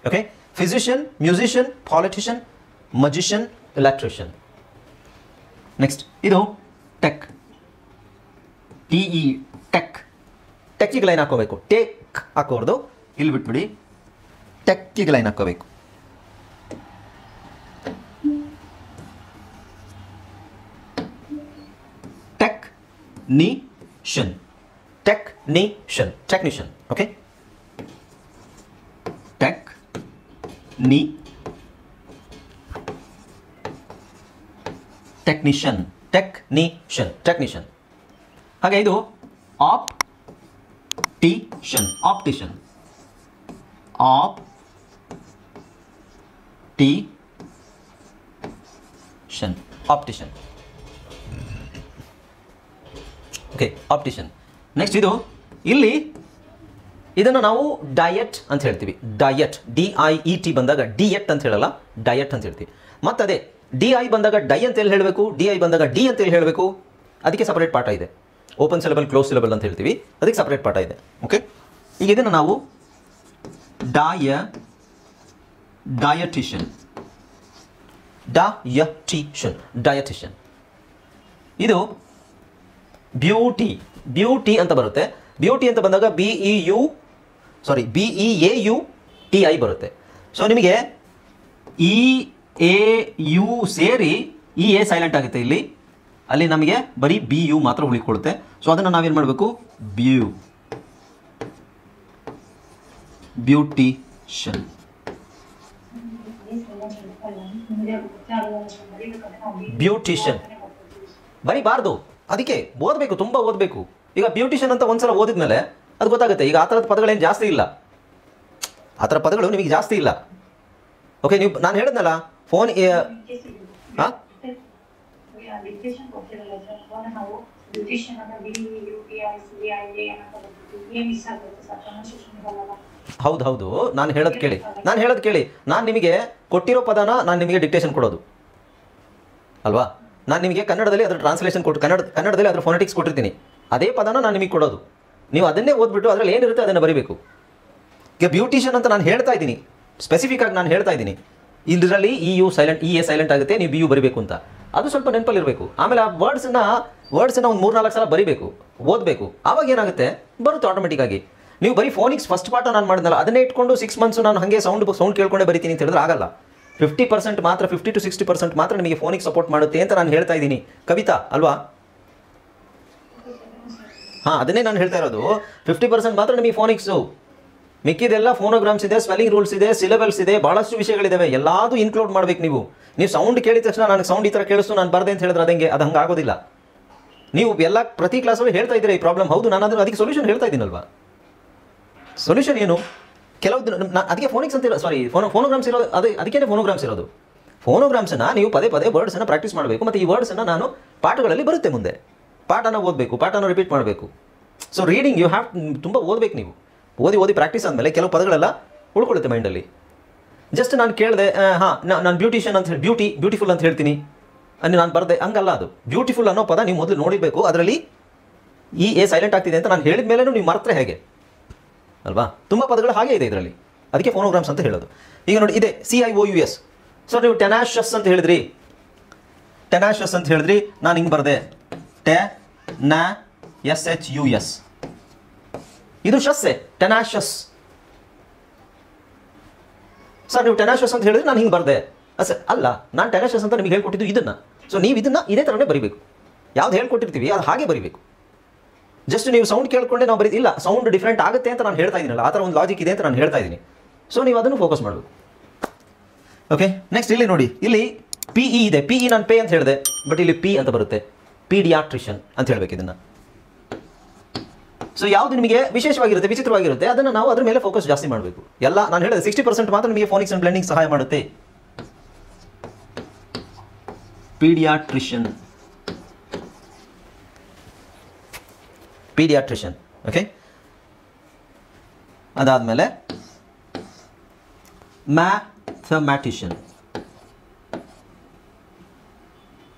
Okay, physician, musician, politician, magician, electrician. Next ಇದು ಟೆಕ್, ಟಿಇ, ಟೆಕ್. ಟೆಕ್ಕಿಗೆ ಲೈನ್ ಹಾಕೋಬೇಕು, ಟೇಕ್ ಹಾಕೋರ್ದು ಇಲ್ಲಿ ಬಿಟ್ಬಿಡಿ, ಟೆಕ್ಕಿಗೆ ಲೈನ್ ಹಾಕೋಬೇಕು. Technician, technician, technician. Okay, technician, technician, technician. ಹಾಗೆ ಇದು ಆಪ್ಟಿಷಿಯನ್, ಆಪ್ಟಿಷಿಯನ್, ಆಪ್ಟಿಷಿಯನ್, ಆಪ್ಟಿಷಿಯನ್. ಓಕೆ, ಆಪ್ಟಿಷಿಯನ್. ನೆಕ್ಸ್ಟ್ ಇದು ಇಲ್ಲಿ ಇದನ್ನು ನಾವು ಡಯಟ್ ಅಂತ ಹೇಳ್ತೀವಿ. ಡಯಟ್, DIET ಬಂದಾಗ ಡಿಯಟ್ ಅಂತ ಹೇಳಲ್ಲ, ಡಯಟ್ ಅಂತ ಹೇಳ್ತೀವಿ. ಮತ್ತದೇ DI ಬಂದಾಗ ಡೈ ಅಂತ ಹೇಳಿ ಹೇಳಬೇಕು, DI ಬಂದಾಗ ಡಿ ಅಂತ ಹೇಳಿ ಹೇಳಬೇಕು. ಅದಕ್ಕೆ ಸಪರೇಟ್ ಪಾಠ ಇದೆ. ಓಪನ್ ಸಿಲೆಬಲ್, ಕ್ಲೋಸ್ ಸಿಲೆಬಲ್ ಅಂತ ಹೇಳ್ತೀವಿ, ಅದಕ್ಕೆ ಸಪರೇಟ್ ಪಾಠ ಇದೆ. ಓಕೆ, ಈಗ ಇದನ್ನು ನಾವು ಡಯಟಿಷಿಯನ್, ಡಯಟಿಷಿಯನ್. ಇದು ಬ್ಯೂಟಿ, ಬ್ಯೂಟಿ ಅಂತ ಬರುತ್ತೆ. ಬ್ಯೂಟಿ ಅಂತ ಬಂದಾಗ BEAUTI ಬರುತ್ತೆ. ಸೊ ನಿಮಗೆ EAU ಸೇರಿ EA ಸೈಲೆಂಟ್ ಆಗುತ್ತೆ ಇಲ್ಲಿ, ಅಲ್ಲಿ ನಮಗೆ ಬರೀ BU ಮಾತ್ರ ಉಳಿಕೊಳ್ಳುತ್ತೆ. ಸೊ ಅದನ್ನು ನಾವೇನು ಮಾಡಬೇಕು? ಬ್ಯೂಟಿಷಿಯನ್. ಬ್ಯೂಟಿಷಿಯನ್ ಬರೀಬಾರ್ದು, ಅದಕ್ಕೆ ಓದಬೇಕು, ತುಂಬ ಓದಬೇಕು. ಈಗ ಬ್ಯೂಟಿಷಿಯನ್ ಅಂತ ಒಂದ್ಸಲ ಓದಿದ್ಮೇಲೆ ಅದು ಗೊತ್ತಾಗುತ್ತೆ. ಈಗ ಆ ಥರದ ಪದಗಳೇನು ಜಾಸ್ತಿ ಇಲ್ಲ, ಆ ಥರ ಪದಗಳು ನಿಮಗೆ ಜಾಸ್ತಿ ಇಲ್ಲ. ಓಕೆ, ನೀವು ನಾನು ಹೇಳಿದ್ನಲ್ಲ ಫೋನ್ ಹಾಂ ಹೌದು ಹೌದು, ನಾನು ಹೇಳೋದು ಕೇಳಿ. ನಾನು ನಿಮಗೆ ಕೊಟ್ಟಿರೋ ಪದನ ನಾನು ನಿಮಗೆ ಡಿಕ್ಟೇಷನ್ ಕೊಡೋದು ಅಲ್ವಾ? ನಾನು ನಿಮಗೆ ಕನ್ನಡದಲ್ಲಿ ಅದರ ಟ್ರಾನ್ಸ್ಲೇಷನ್ ಕೊಟ್ಟು ಕನ್ನಡದಲ್ಲಿ ಅದರ ಫೋನೆಟಿಕ್ಸ್ ಕೊಟ್ಟಿರ್ತೀನಿ. ಅದೇ ಪದನ ನಾನು ನಿಮಗೆ ಕೊಡೋದು. ನೀವು ಅದನ್ನೇ ಓದ್ಬಿಟ್ಟು ಅದರಲ್ಲಿ ಏನಿರುತ್ತೆ ಅದನ್ನು ಬರೀಬೇಕು. ಈಗ ಬ್ಯೂಟಿಷಿಯನ್ ಅಂತ ನಾನು ಹೇಳ್ತಾ ಇದ್ದೀನಿ, ಸ್ಪೆಸಿಫಿಕ್ ಆಗಿ ನಾನು ಹೇಳ್ತಾ ಇದ್ದೀನಿ. ಇದರಲ್ಲಿ EA ಸೈಲೆಂಟ್ ಆಗುತ್ತೆ, ನೀವು BU ಬರೀಬೇಕು ಅಂತ. ಅದು ಸ್ವಲ್ಪ ನೆನಪಲ್ಲಿರಬೇಕು. ಆಮೇಲೆ ಆ ವರ್ಡ್ಸನ್ನ ವರ್ಡ್ಸನ್ನು ಒಂದು 3-4 ಸಲ ಬರೀಬೇಕು, ಓದಬೇಕು. ಆವಾಗ ಏನಾಗುತ್ತೆ, ಬರುತ್ತೆ ಆಟೋಮೆಟಿಕ್ ಆಗಿ. ನೀವು ಬರೀ ಫೋನಿಕ್ಸ್ ಫಸ್ಟ್ ಪಾಠ ನಾನು ಮಾಡಿದ್ನಲ್ಲ ಅದನ್ನೇ ಇಟ್ಕೊಂಡು 6 ಮಂತ್ಸ್ ನಾನು ಹಾಗೆ ಸೌಂಡ್ ಕೇಳ್ಕೊಂಡೇ ಬರಿತೀನಿ ಅಂತ ಹೇಳಿದ್ರೆ ಆಗಲ್ಲ. 50% ಮಾತ್ರ, 50 to 60% ಮಾತ್ರ ನಿಮಗೆ ಫೋನಿಕ್ಸ್ ಸಪೋರ್ಟ್ ಮಾಡುತ್ತೆ ಅಂತ ನಾನು ಹೇಳ್ತಾ ಇದ್ದೀನಿ. ಕವಿತಾ ಅಲ್ವಾ? ಹಾಂ, ಅದನ್ನೇ ನಾನು ಹೇಳ್ತಾ ಇರೋದು. 50% ಮಾತ್ರ ನಿಮಗೆ ಫೋನಿಕ್ಸು, ಮಿಕ್ಕಿದೆಲ್ಲ ಫೋನೋಗ್ರಾಮ್ಸ್ ಇದೆ, ಸ್ಪೆಲ್ಲಿಂಗ್ ರೂಲ್ಸ್ ಇದೆ, ಸಿಲೆಬಲ್ಸ್ ಇದೆ, ಭಾಳಷ್ಟು ವಿಷಯಗಳಿದ್ದಾವೆ. ಎಲ್ಲದೂ ಇನ್ಕ್ಲೂಡ್ ಮಾಡಬೇಕು ನೀವು. ಸೌಂಡ್ ಕೇಳಿದ ತಕ್ಷಣ ನನಗೆ ಸೌಂಡ್ ಈ ಥರ ಕೇಳಿಸ್ತು ನಾನು ಬರ್ದೆ ಅಂತ ಹೇಳಿದ್ರೆ ಅದು ಹಂಗೆ ಆಗೋದಿಲ್ಲ. ನೀವು ಎಲ್ಲ ಪ್ರತಿ ಕ್ಲಾಸಲ್ಲಿ ಹೇಳ್ತಾ ಇದ್ದೀರಾ ಈ ಪ್ರಾಬ್ಲಮ್. ಹೌದು, ನಾನು ಅದಕ್ಕೆ ಸೊಲ್ಯೂಷನ್ ಹೇಳ್ತಾ ಇದ್ದೀನಲ್ವಾ. ಸೊಲ್ಯೂಷನ್ ಏನು? ಕೆಲವು ಅದಕ್ಕೆ ಫೋನಿಕ್ಸ್ ಅಂತ ಸಾರಿ ಫೋನೋಗ್ರಾಮ್ಸ್ ಇರೋದು, ಅದಕ್ಕೆ ಫೋನೋಗ್ರಾಮ್ಸ್ ಇರೋದು. ಫೋನೋಗ್ರಾಮ್ಸನ್ನು ನೀವು ಪದೇ ವರ್ಡ್ಸನ್ನು ಪ್ರಾಕ್ಟೀಸ್ ಮಾಡಬೇಕು. ಮತ್ತು ಈ ವರ್ಡ್ಸನ್ನು ನಾನು ಪಾಠಗಳಲ್ಲಿ ಬರುತ್ತೆ ಮುಂದೆ. ಪಾಠನ ಓದಬೇಕು, ಪಾಠನ ರಿಪೀಟ್ ಮಾಡಬೇಕು. ಸೊ ರೀಡಿಂಗ್ ಯು ಹ್ಯಾವ್ ತುಂಬ ಓದಬೇಕು ನೀವು. ಓದಿ ಪ್ರಾಕ್ಟೀಸ್ ಆದಮೇಲೆ ಕೆಲವು ಪದಗಳೆಲ್ಲ ಉಳ್ಕೊಳ್ಳುತ್ತೆ ಮೈಂಡಲ್ಲಿ. ಜಸ್ಟ್ ನಾನು ಕೇಳಿದೆ, ಹಾಂ ನಾನು ಬ್ಯೂಟಿಷಿಯನ್ ಅಂತ ಹೇಳಿ ಬ್ಯೂಟಿಫುಲ್ ಅಂತ ಹೇಳ್ತೀನಿ ನಾನು ಬರದೆ, ಹಂಗಲ್ಲ. ಅದು ಬ್ಯೂಟಿಫುಲ್ ಅನ್ನೋ ಪದ ನೀವು ಮೊದಲು ನೋಡಿರಬೇಕು. ಅದರಲ್ಲಿ ಎ ಸೈಲೆಂಟ್ ಆಗ್ತಿದೆ ಅಂತ ನಾನು ಹೇಳಿದ ಮೇಲೂ ನೀವು ಮರೆತರೆ ಹೇಗೆ ಅಲ್ವಾ? ತುಂಬ ಪದಗಳು ಹಾಗೆ ಇದೆ ಇದರಲ್ಲಿ. ಅದಕ್ಕೆ ಫೋನೋಗ್ರಾಮ್ಸ್ ಅಂತ ಹೇಳೋದು. ಈಗ ನೋಡಿ, ಇದೆ CIOUS. ಸೊ ನೀವು ಟೆನಾಷಸ್ ಅಂತ ಹೇಳಿದ್ರಿ, ನಾನು ಹಿಂಗೆ ಬರದೆ TENASHUS. ಇದು ಶಸ್ಸೆ, ಟೆನಾಷಸ್. ಸರ್ ನೀವು ಟೆನಾಷಸ್ ಅಂತ ಹೇಳಿದ್ರೆ ನಾನು ಹಿಂಗೆ ಬರದೆ ಅಲ್ಲ, ನಾನು ಟೆನಾಷಸ್ ಅಂತ ನಿಮಗೆ ಹೇಳ್ಕೊಟ್ಟಿದ್ದು ಇದನ್ನು. ಸೊ ನೀವು ಇದನ್ನು ಇದೇ ಥರನೇ ಬರೀಬೇಕು. ಯಾವ್ದು ಹೇಳ್ಕೊಟ್ಟಿರ್ತೀವಿ ಅದು ಹಾಗೆ ಬರೀಬೇಕು. ಜಸ್ಟ್ ನೀವು ಸೌಂಡ್ ಕೇಳ್ಕೊಂಡೆ ನಾವು ಇಲ್ಲ, ಸೌಂಡ್ ಡಿಫ್ರೆಂಟ್ ಆಗುತ್ತೆ ಅಂತ ನಾನು ಹೇಳ್ತಾ ಇದ್ದೀನಲ್ಲ, ಆ ಥರ ಒಂದು ಲಾಜಿಕ್ ಇದೆ ಅಂತ ನಾನು ಹೇಳ್ತಾ ಇದ್ದೀನಿ. ಸೊ ನೀವು ಅದನ್ನು ಫೋಕಸ್ ಮಾಡಬೇಕು. ಓಕೆ, ನೆಕ್ಸ್ಟ್ ಇಲ್ಲಿ ನೋಡಿ, ಇಲ್ಲಿ PE ಇದೆ. PE ನಾನು ಪೇ ಅಂತ ಹೇಳಿದೆ, ಬಟ್ ಇಲ್ಲಿ P ಅಂತ ಬರುತ್ತೆ, ಪೀಡಿಯಾಟ್ರಿಷಿಯನ್ ಅಂತ ಹೇಳಬೇಕು ಇದನ್ನು. ಸೊ ಯಾವುದು ನಿಮಗೆ ವಿಶೇಷವಾಗಿರುತ್ತೆ, ವಿಚಿತ್ರವಾಗಿರುತ್ತೆ, ಅದನ್ನು ನಾವು ಅದ್ರ ಮೇಲೆ ಫೋಕಸ್ ಜಾಸ್ತಿ ಮಾಡಬೇಕು. ಎಲ್ಲ ನಾನು ಹೇಳಿದೆ 60% ಮಾತ್ರ ನಿಮಗೆ ಫೋನಿಕ್ಸ್ ಆ್ಯಂಡ್ ಬ್ಲೆಂಡಿಂಗ್ ಸಹಾಯ ಮಾಡುತ್ತೆ. ಪೀಡಿಯಾಟ್ರಿಷಿಯನ್. ಓಕೆ, ಅದಾದಮೇಲೆ ಮ್ಯಾಥಮ್ಯಾಟಿಷಿಯನ್.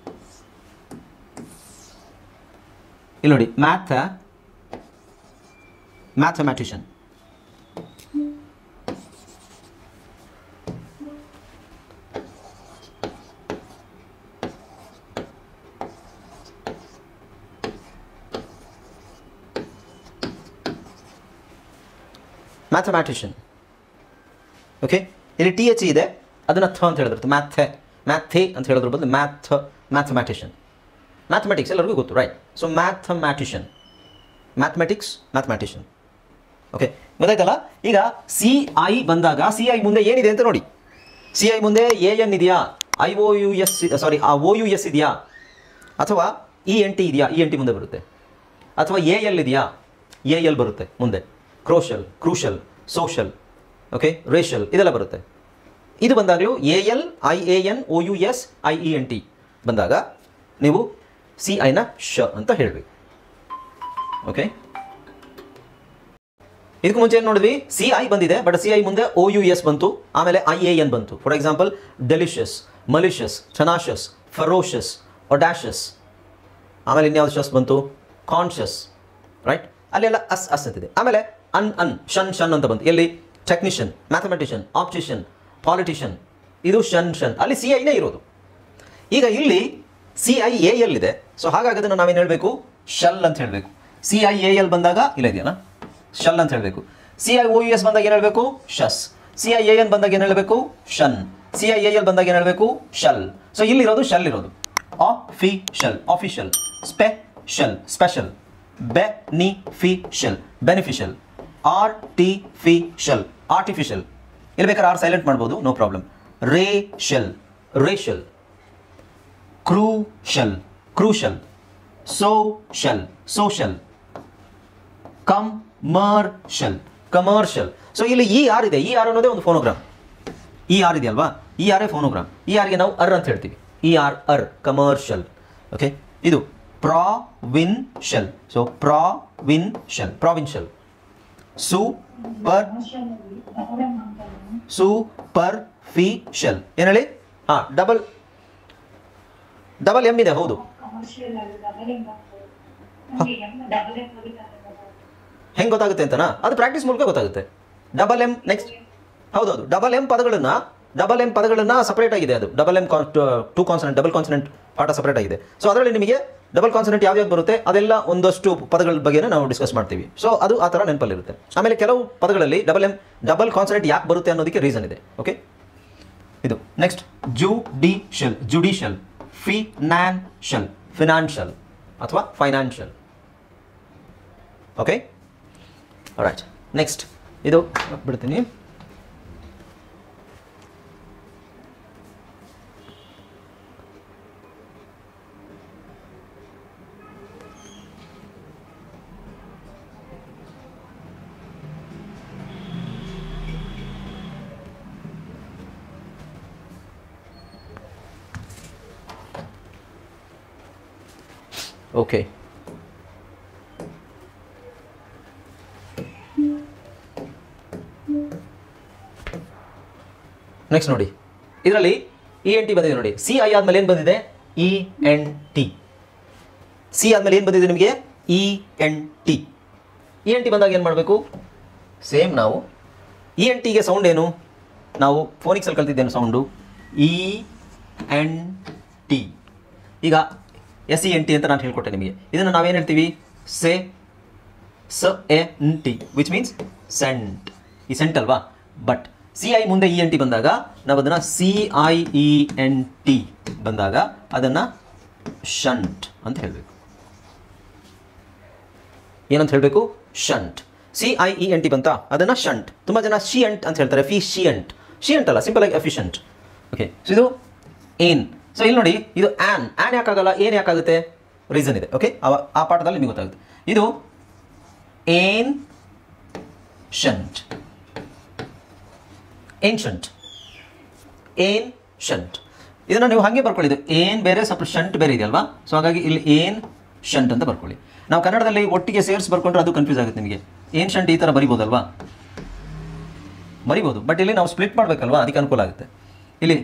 ಇಲ್ಲಿ ನೋಡಿ, ಮ್ಯಾಥಮ್ಯಾಟಿಷಿಯನ್. ಮ್ಯಾಥಮ್ಯಾಟಿಷಿಯನ್. ಓಕೆ, ಇಲ್ಲಿ TH ಇದೆ, ಅದನ್ನು ಥ ಅಂತ ಹೇಳಿದ್ರು, ಮ್ಯಾಥೆ ಅಂತ ಹೇಳಿದ್ರ ಬದಲು ಮ್ಯಾಥಮ್ಯಾಟಿಷಿಯನ್. ಮ್ಯಾಥಮೆಟಿಕ್ಸ್ ಎಲ್ಲರಿಗೂ ಗೊತ್ತು, right? So mathematician, mathematician. Okay, ಗೊತ್ತಾಯ್ತಲ್ಲ? ಈಗ CI ಬಂದಾಗ CI ಮುಂದೆ ಏನಿದೆ ಅಂತ ನೋಡಿ. CI ಮುಂದೆ AN ಇದೆಯಾ, OUS ಇದೆಯಾ, ಅಥವಾ ENT ಇದೆಯಾ, ENT ಮುಂದೆ ಬರುತ್ತೆ. ಅಥವಾ AL ಇದೆಯಾ, AL ಬರುತ್ತೆ ಮುಂದೆ. ಕ್ರೂಷಲ್, ಸೋಷಲ್, ಓಕೆ, ರೇಷಲ್ ಇದೆಲ್ಲ ಬರುತ್ತೆ. ಇದು ಬಂದಾಗಲೂ AL, IAN, OUS, IENT ಬಂದಾಗ ನೀವು CIನ ಶ ಅಂತ ಹೇಳಬೇಕು. ಓಕೆ, ಇದಕ್ಕೂ ಮುಂಚೆ ಏನು ನೋಡಿದ್ವಿ? CI ಬಂದಿದೆ, ಬಟ್ CI ಮುಂದೆ OUS ಬಂತು, ಆಮೇಲೆ IAN ಬಂತು. For example delicious, malicious, tenacious, ferocious, audacious. ಆಮೇಲೆ ಇನ್ಯಾವುದು ಶಸ್ ಬಂತು? Conscious, right? ಅಲ್ಲೆಲ್ಲ ಅಸ್ ಅಂತಿದೆ. ಆಮೇಲೆ ಶನ್ ಅಂತ ಬಂತು. ಎಲ್ಲಿ? Technician, mathematician, optician, politician. ಇದು ಶನ್. ಅಲ್ಲಿ CIನೇ ಇರೋದು. ಈಗ ಇಲ್ಲಿ CIAL ಇದೆ. ಸೊ ಹಾಗಾಗಿ ಅದನ್ನು ನಾವೇನು ಹೇಳಬೇಕು? ಶಲ್ ಅಂತ ಹೇಳಬೇಕು. CIAL ಬಂದಾಗ ಇಲ್ಲ ಇದೆಯಲ್ಲ, ಶಲ್ ಅಂತ ಹೇಳಬೇಕು. CIOUS ಬಂದಾಗ ಏನು ಹೇಳಬೇಕು? ಶಸ್. CIAN ಬಂದಾಗ ಏನು ಹೇಳಬೇಕು? ಶನ್. CIAL ಬಂದಾಗ ಏನು ಹೇಳಬೇಕು? ಶಲ್. ಸೊ ಇಲ್ಲಿರೋದು ಶಲ್ ಇರೋದು. Official, special, beneficial, artificial. ಇಲ್ಲಿ ಬೇಕಾದ್ರೆ ಆರ್ ಸೈಲೆಂಟ್ ಮಾಡ್ಬೋದು, no problem. Racial, crucial, social, commercial. So ಇಲ್ಲಿ ER ಇದೆ. ER ಅನ್ನೋದೇ ಒಂದು ಫೋನೋಗ್ರಾಮ್. ER ಇದೆಯಲ್ವಾ, ER ಫೋನೋಗ್ರಾಮ್. ERಗೆ ನಾವು ಅರ್ ಅಂತ ಹೇಳ್ತೀವಿ. ER, commercial. ಓಕೆ, ಇದು ಪ್ರಾವಿನ್ಷಿಯಲ್. So provincial. ಸೂಪರ್ಫಿಷಿಯಲ್. ಏನು ಹೇಳಿ? ಹಾಂ, ಡಬಲ್ ಎಮ್ ಇದೆ, ಹೌದು. ಹೆಂಗೆ ಗೊತ್ತಾಗುತ್ತೆ ಅಂತನಾ? ಅದು ಪ್ರಾಕ್ಟೀಸ್ ಮೂಲಕ ಗೊತ್ತಾಗುತ್ತೆ. ಡಬಲ್ ಎಮ್ ನೆಕ್ಸ್ಟ್, ಹೌದೌದು. ಡಬಲ್ ಎಮ್ ಪದಗಳನ್ನ ಸಪರೇಟ್ ಆಗಿದೆ. ಅದು double M 2 consonant, double consonant ಪಾಠ ಸಪರೇಟ್ ಆಗಿದೆ. ಸೊ ಅದರಲ್ಲಿ ನಿಮಗೆ ಡಬಲ್ ಕಾನ್ಸನೆಂಟ್ ಯಾವ್ದು ಬರುತ್ತೆ ಅದೆಲ್ಲ ಒಂದಷ್ಟು ಪದಗಳ ಬಗ್ಗೆ ನಾವು ಡಿಸ್ಕಸ್ ಮಾಡ್ತೀವಿ. ಸೊ ಅದು ಆ ಥರ ನೆನಪಲ್ಲಿರುತ್ತೆ. ಆಮೇಲೆ ಕೆಲವು ಪದಗಳಲ್ಲಿ ಡಬಲ್ ಕಾನ್ಸನೆಂಟ್ ಯಾಕೆ ಬರುತ್ತೆ ಅನ್ನೋದಕ್ಕೆ ರೀಸನ್ ಇದೆ. ಓಕೆ, ಇದು ನೆಕ್ಸ್ಟ್ ಜುಡಿಷಿಯಲ್, ಫಿನಾನ್ಷಿಯಲ್ ಅಥವಾ ಫೈನಾನ್ಷಿಯಲ್. Okay, right. ನೆಕ್ಸ್ಟ್ ಇದು ಬಿಡ್ತೀನಿ. ಓಕೆ, ನೆಕ್ಸ್ಟ್ ನೋಡಿ, ಇದರಲ್ಲಿ ENT ಬಂದಿದೆ ನೋಡಿ. CI ಆದ್ಮೇಲೆ ಏನು ಬಂದಿದೆ? ENT. ಸಿ ಆದ್ಮೇಲೆ ಏನು ಬಂದಿದೆ ನಿಮಗೆ? ENT. ENT ಬಂದಾಗ ಏನು ಮಾಡಬೇಕು? ಸೇಮ್ ನಾವು ENTಗೆ ಸೌಂಡ್ ಏನು? ನಾವು ಫೋನಿಕ್ಸಲ್ಲಿ ಕಲ್ತಿದ್ದೇನು ಸೌಂಡು? ENT. ಈಗ SENT ಅಂತ ನಾನು ಹೇಳ್ಕೊಟ್ಟೆ ನಿಮಗೆ. ಇದನ್ನು ನಾವೇನು ಹೇಳ್ತೀವಿ? SENT, which means cent. ಈ ಸೆಂಟ್ ಅಲ್ವಾ? ಬಟ್ CI ಮುಂದೆ ENT ಬಂದಾಗ ನಾವು ಅದನ್ನು CIENT ಬಂದಾಗ ಅದನ್ನು ಶಂಟ್ ಅಂತ ಹೇಳಬೇಕು. ಏನಂತ ಹೇಳಬೇಕು? ಶಂಟ್. CIENT ಬಂತ ಅದನ್ನು ಶಂಟ್. ತುಂಬ ಜನ ಶಿಯಂಟ್ ಅಂತ ಹೇಳ್ತಾರೆ. ಶಿಯಂಟ್ ಅಲ್ಲ, ಸಿಂಪಲ್ ಆಗಿ ಎಫಿಷಿಯಂಟ್. ಓಕೆ, ಸೊ ಇದು ಏನ್. ಸೊ ಇಲ್ಲಿ ನೋಡಿ, ಇದು ಆನ್ ಯಾಕಾಗಲ್ಲ, ಏನು ಯಾಕಾಗುತ್ತೆ? ರೀಸನ್ ಇದೆ. ಓಕೆ, ಆ ಪಾಠದಲ್ಲಿ ನಿಮಗೆ ಗೊತ್ತಾಗುತ್ತೆ. ಇದು ಏನ್ಷಂಟ್. ಇದನ್ನು ನೀವು ಹಾಗೆ ಬರ್ಕೊಳ್ಳಿ. ಇದು ಏನ್ ಬೇರೆ, ಸ್ವಲ್ಪ ಶಂಟ್ ಬೇರೆ ಇದೆಯಲ್ವಾ? ಸೊ ಹಾಗಾಗಿ ಇಲ್ಲಿ ಏನ್ ಶಂಟ್ ಅಂತ ಬರ್ಕೊಳ್ಳಿ. ನಾವು ಕನ್ನಡದಲ್ಲಿ ಒಟ್ಟಿಗೆ ಸೇರಿಸಿ ಬರ್ಕೊಂಡ್ರೆ ಅದು ಕನ್ಫ್ಯೂಸ್ ಆಗುತ್ತೆ ನಿಮಗೆ. ಏನ್ ಶಂಟ್ ಈ ಥರ ಬರಿಬೋದಲ್ವಾ? ಬರಿಬೋದು, ಬಟ್ ಇಲ್ಲಿ ನಾವು ಸ್ಪ್ಲಿಟ್ ಮಾಡಬೇಕಲ್ವಾ? ಅದಕ್ಕೆ ಅನುಕೂಲ ಆಗುತ್ತೆ. ಇಲ್ಲಿ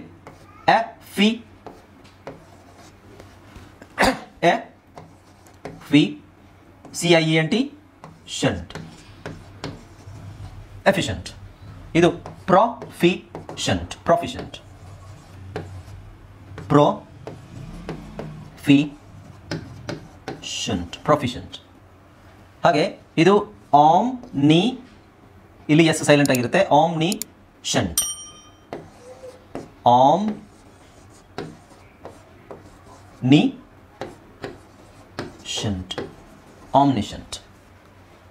CIENT ಶಂಟ್. ಎಫಿಷಿಯಂಟ್. ಇದು ಪ್ರೊಫಿಷಂಟ್. ಹಾಗೆ ಇದು ಆಮ್ನಿ, ಇಲ್ಲಿ ಎಸ್ ಸೈಲೆಂಟ್ ಆಗಿರುತ್ತೆ. Omniscient. ಆಮ್ನಿಷಂಟ್.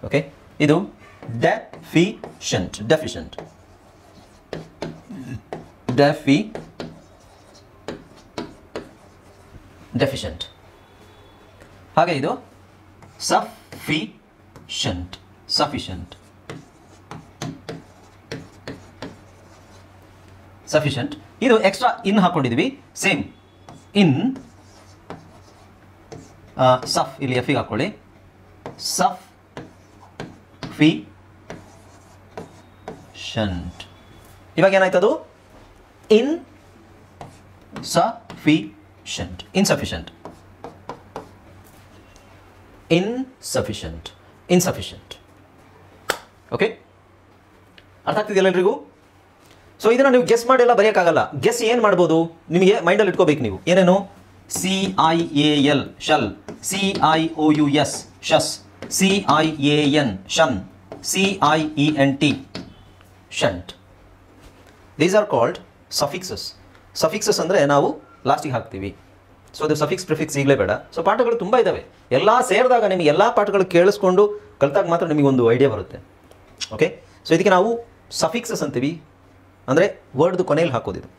ಓಕೆ, ಇದು ಡೆಫಿಷಂಟ್. ಹಾಗೆ ಇದು ಸಫಿಷಂಟ್. ಇದು ಎಕ್ಸ್ಟ್ರಾ ಇನ್ ಹಾಕೊಂಡಿದ್ವಿ. ಸೇಮ್ ಇನ್ ಸಫ್, ಇಲ್ಲಿ ಎಫಿಗೆ ಹಾಕೊಳ್ಳಿ. ಸಫಿಷಂಟ್. ಇವಾಗ ಏನಾಯ್ತದು? ಇನ್ಸಫಿಷಂಟ್. ಓಕೆ, ಅರ್ಥ ಆಗ್ತಿದೆಯಲ್ಲ ಎಲ್ರಿಗೂ? ಸೊ ಇದನ್ನು ನೀವು ಗೆಸ್ ಮಾಡಿ ಎಲ್ಲ ಬರೆಯೋಕ್ಕಾಗಲ್ಲ. ಗೆಸ್ ಏನು ಮಾಡ್ಬೋದು? ನಿಮಗೆ ಮೈಂಡಲ್ಲಿ ಇಟ್ಕೋಬೇಕು ನೀವು. ಏನೇನು? CIAL ಶಲ್, CIOUS ಶಸ್, CIAN ಶನ್, CIENT ಶಂಟ್. These are called suffixes. Suffixes ಅಂದರೆ ನಾವು ಲಾಸ್ಟಿಗೆ ಹಾಕ್ತೀವಿ. ಸೊ ಅದು ಸಫಿಕ್ಸ್ ಪ್ರಿಫಿಕ್ಸ್ ಈಗಲೇ ಬೇಡ. ಸೊ ಪಾಠಗಳು ತುಂಬ ಇದ್ದಾವೆ. ಎಲ್ಲ ಸೇರಿದಾಗ ನಿಮಗೆ ಎಲ್ಲ ಪಾಠಗಳು ಕೇಳಿಸ್ಕೊಂಡು ಕಲಿತಾಗ ಮಾತ್ರ ನಿಮಗೆ ಒಂದು ಐಡಿಯಾ ಬರುತ್ತೆ. ಓಕೆ, ಸೊ ಇದಕ್ಕೆ ನಾವು ಸಫಿಕ್ಸಸ್ ಅಂತೀವಿ, ಅಂದರೆ ವರ್ಡ್ದು ಕೊನೆಯಲ್ಲಿ ಹಾಕೋದು.